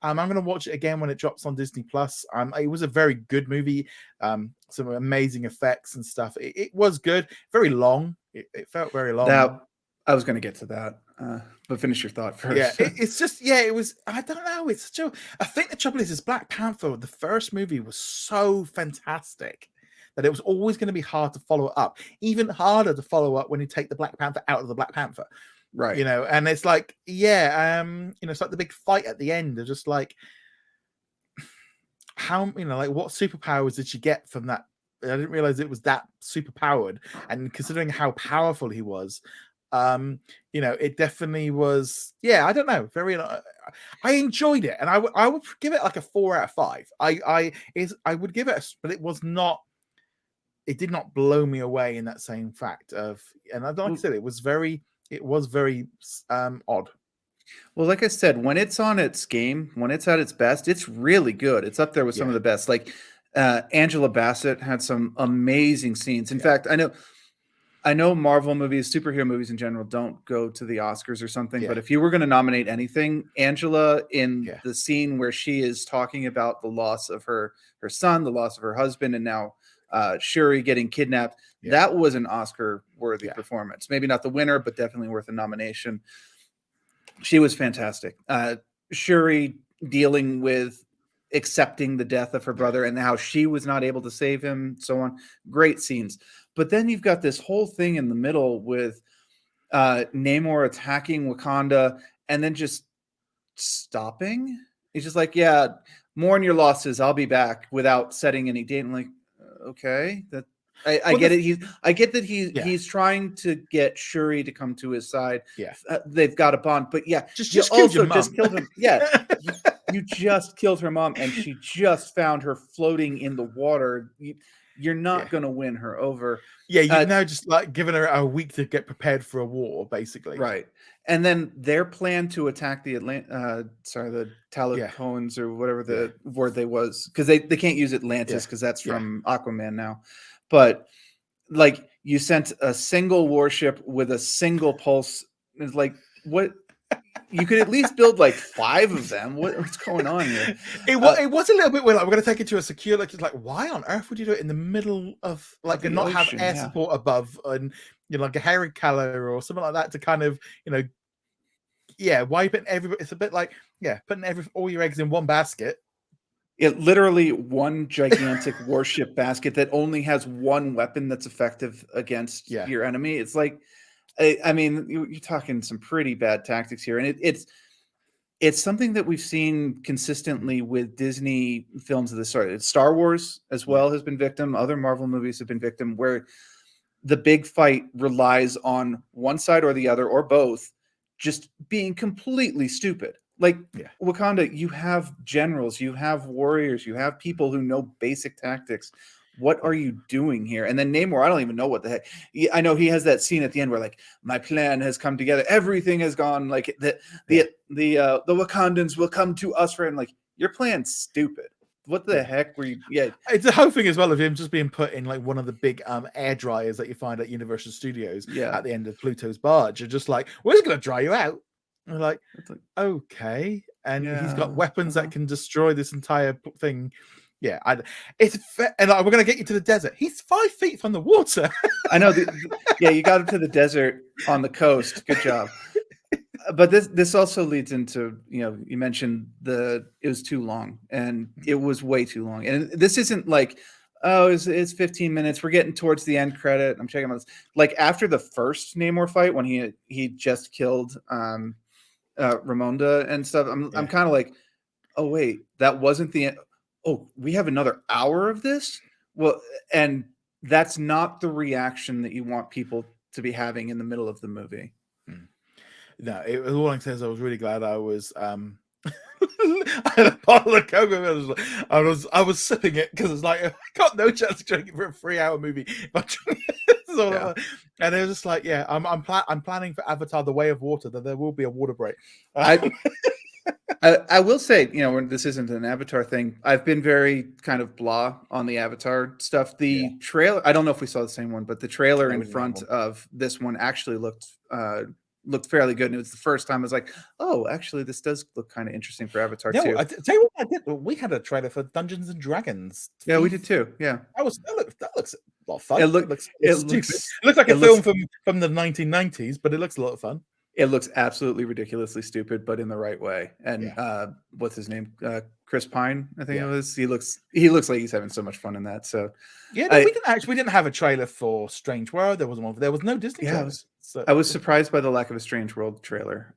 I'm going to watch it again when it drops on Disney Plus. It was a very good movie. Some amazing effects and stuff. It was good. Very long. It felt very long. I was going to get to that, but finish your thought first. Yeah, it's just, it was, I don't know. It's such I think the trouble is Black Panther, the first movie, was so fantastic that it was always going to be hard to follow it up. Even harder to follow up when you take the Black Panther out of the Black Panther. Right. And it's like, it's like the big fight at the end of just like, how, like what superpowers did you get from that? I didn't realize it was that super powered. And considering how powerful he was, it definitely was, I don't know, very, I enjoyed it. And I would give it like a 4 out of 5. I would give it, but it was not, it did not blow me away in that same fact of, and like I said, it was very odd. Well, like I said, when it's on its game, when it's at its best, it's really good. It's up there with some of the best. Like Angela Bassett had some amazing scenes. In fact, I know Marvel movies, superhero movies in general, don't go to the Oscars or something. But if you were going to nominate anything, Angela in the scene where she is talking about the loss of her son, the loss of her husband, and now Shuri getting kidnapped, that was an Oscar-worthy performance. Maybe not the winner, but definitely worth a nomination. She was fantastic. Shuri dealing with accepting the death of her brother and how she was not able to save him, so on. Great scenes. But then you've got this whole thing in the middle with Namor attacking Wakanda and then just stopping. He's just like, mourn your losses. I'll be back, without setting any date. I'm like, okay, that I get it. I get that he's trying to get Shuri to come to his side. They've got a bond, but just killed him. You just killed her mom, and she just found her floating in the water. You're not going to win her over. You've now just like given her a week to get prepared for a war, basically. Right. And then their plan to attack the Talacoans or whatever the word they was, because they can't use Atlantis because that's from Aquaman now. But like, you sent a single warship with a single pulse. It's like, what? You could at least build like 5 of them. What's going on here? It was a little bit weird. Like, we're going to take it to a secure. Like, it's like, why on earth would you do it in the middle of like and not ocean, have air support above and like a Harry Keller or something like that to kind of why putting everybody? It's a bit like putting all your eggs in one basket. It literally one gigantic warship basket that only has one weapon that's effective against your enemy. It's like, I mean, you're talking some pretty bad tactics here, and it's something that we've seen consistently with Disney films of this sort. Star Wars as well has been victim. Other Marvel movies have been victim, where the big fight relies on one side or the other or both just being completely stupid. Like Wakanda, you have generals, you have warriors, you have people who know basic tactics. What are you doing here? And then Namor, I don't even know what the heck. I know he has that scene at the end where like, my plan has come together. Everything has gone like the Wakandans will come to us for him. Like, your plan's stupid. What the heck were you? It's a whole thing as well of him just being put in like one of the big air dryers that you find at Universal Studios at the end of Pluto's barge. You're just like, we're just going to dry you out. And we're like, okay. And he's got weapons that can destroy this entire thing. And we're going to get you to the desert. He's 5 feet from the water. I know. You got him to the desert on the coast. Good job. But this also leads into, you mentioned it was too long, and it was way too long. And this isn't like, oh, it's 15 minutes. We're getting towards the end credit. I'm checking out this. Like after the first Namor fight, when he just killed Ramonda and stuff, I'm kind of like, oh wait, that wasn't the end. Oh, we have another hour of this. Well, and that's not the reaction that you want people to be having in the middle of the movie. No, it was all I says. I was really glad I was. I had a bottle of Coke. I was sipping it because it's like I got no chance to drink it for a 3-hour movie. But and it was just like, yeah, I'm planning for Avatar: The Way of Water that there will be a water break. I will say, when this isn't an Avatar thing, I've been very kind of blah on the Avatar stuff. The trailer, I don't know if we saw the same one, but the trailer in front of this one actually looked fairly good. And it was the first time I was like, oh, actually, this does look kind of interesting for Avatar too. I tell you what I did. We had a trailer for Dungeons and Dragons. Yeah, we did too. Yeah, that looks a lot of fun. It looks like a film from the 1990s, but it looks a lot of fun. It looks absolutely ridiculously stupid, but in the right way. And what's his name? Chris Pine, I think it was. He looks like he's having so much fun in that. So yeah, we didn't have a trailer for Strange World. There was no Disney. Yeah, I was surprised by the lack of a Strange World trailer.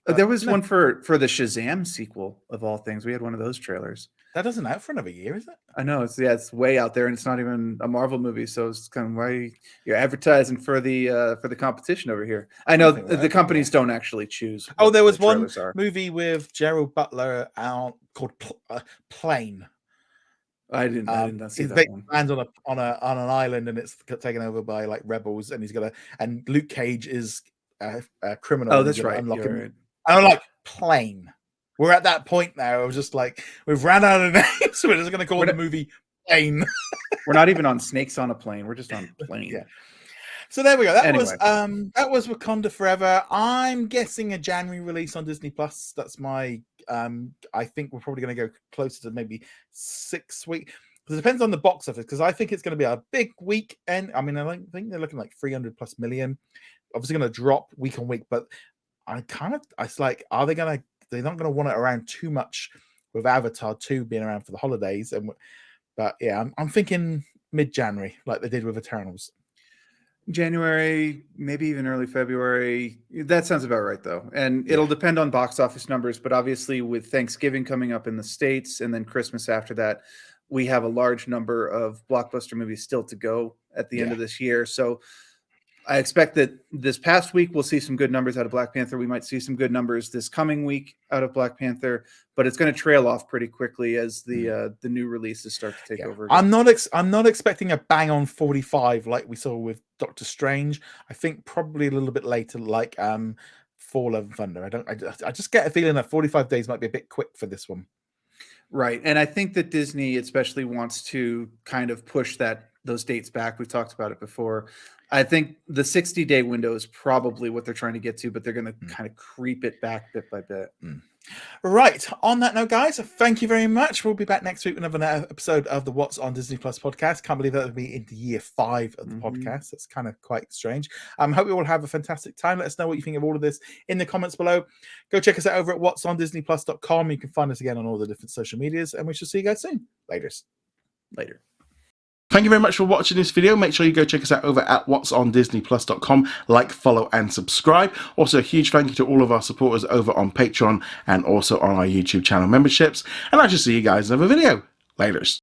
There was one for the Shazam sequel of all things. We had one of those trailers. That isn't out for another year, is it? I know it's way out there, and it's not even a Marvel movie. So it's kind of why you're advertising for the competition over here. I know the companies don't actually choose. Oh, there was one movie with Gerald Butler out called Plane. I didn't see that one. Lands on an island, and it's taken over by like rebels, and and Luke Cage is a criminal. Oh, that's right. Right. And I'm like, Plane. We're at that point now. I was just like, we've ran out of names, so we're just going to call the movie Plane. We're not even on Snakes on a Plane. We're just on Plane. Yeah. So there we go. That was Wakanda Forever. I'm guessing a January release on Disney Plus. That's my. I think we're probably going to go closer to maybe 6 weeks. Because it depends on the box office. Because I think it's going to be a big weekend. I mean, I think they're looking like 300+ million. Obviously, going to drop week on week, but it's like, are they going to? They're not going to want it around too much with Avatar 2 being around for the holidays. But yeah, I'm thinking mid-January, like they did with Eternals. January, maybe even early February. That sounds about right, though. And it'll depend on box office numbers. But obviously, with Thanksgiving coming up in the States and then Christmas after that, we have a large number of blockbuster movies still to go at the end of this year. So I expect that this past week we'll see some good numbers out of Black Panther. We might see some good numbers this coming week out of Black Panther, but it's going to trail off pretty quickly as the new releases start to take over. I'm not expecting a bang on 45 like we saw with Doctor Strange. I think probably a little bit later, like Fall of Thunder. I just get a feeling that 45 days might be a bit quick for this one. Right, and I think that Disney especially wants to kind of push those dates back. We've talked about it before. I think the 60-day window is probably what they're trying to get to, but they're going to kind of creep it back bit by bit. Right. On that note, guys, thank you very much. We'll be back next week with another episode of the What's on Disney Plus podcast. Can't believe that will be into year 5 of the podcast. That's kind of quite strange. Hope you all have a fantastic time. Let us know what you think of all of this in the comments below. Go check us out over at whatsondisneyplus.com. You can find us again on all the different social medias, and we shall see you guys soon. Later. Thank you very much for watching this video. Make sure you go check us out over at whatsondisneyplus.com. Like, follow, and subscribe. Also, a huge thank you to all of our supporters over on Patreon and also on our YouTube channel memberships. And I shall see you guys in another video. Laters.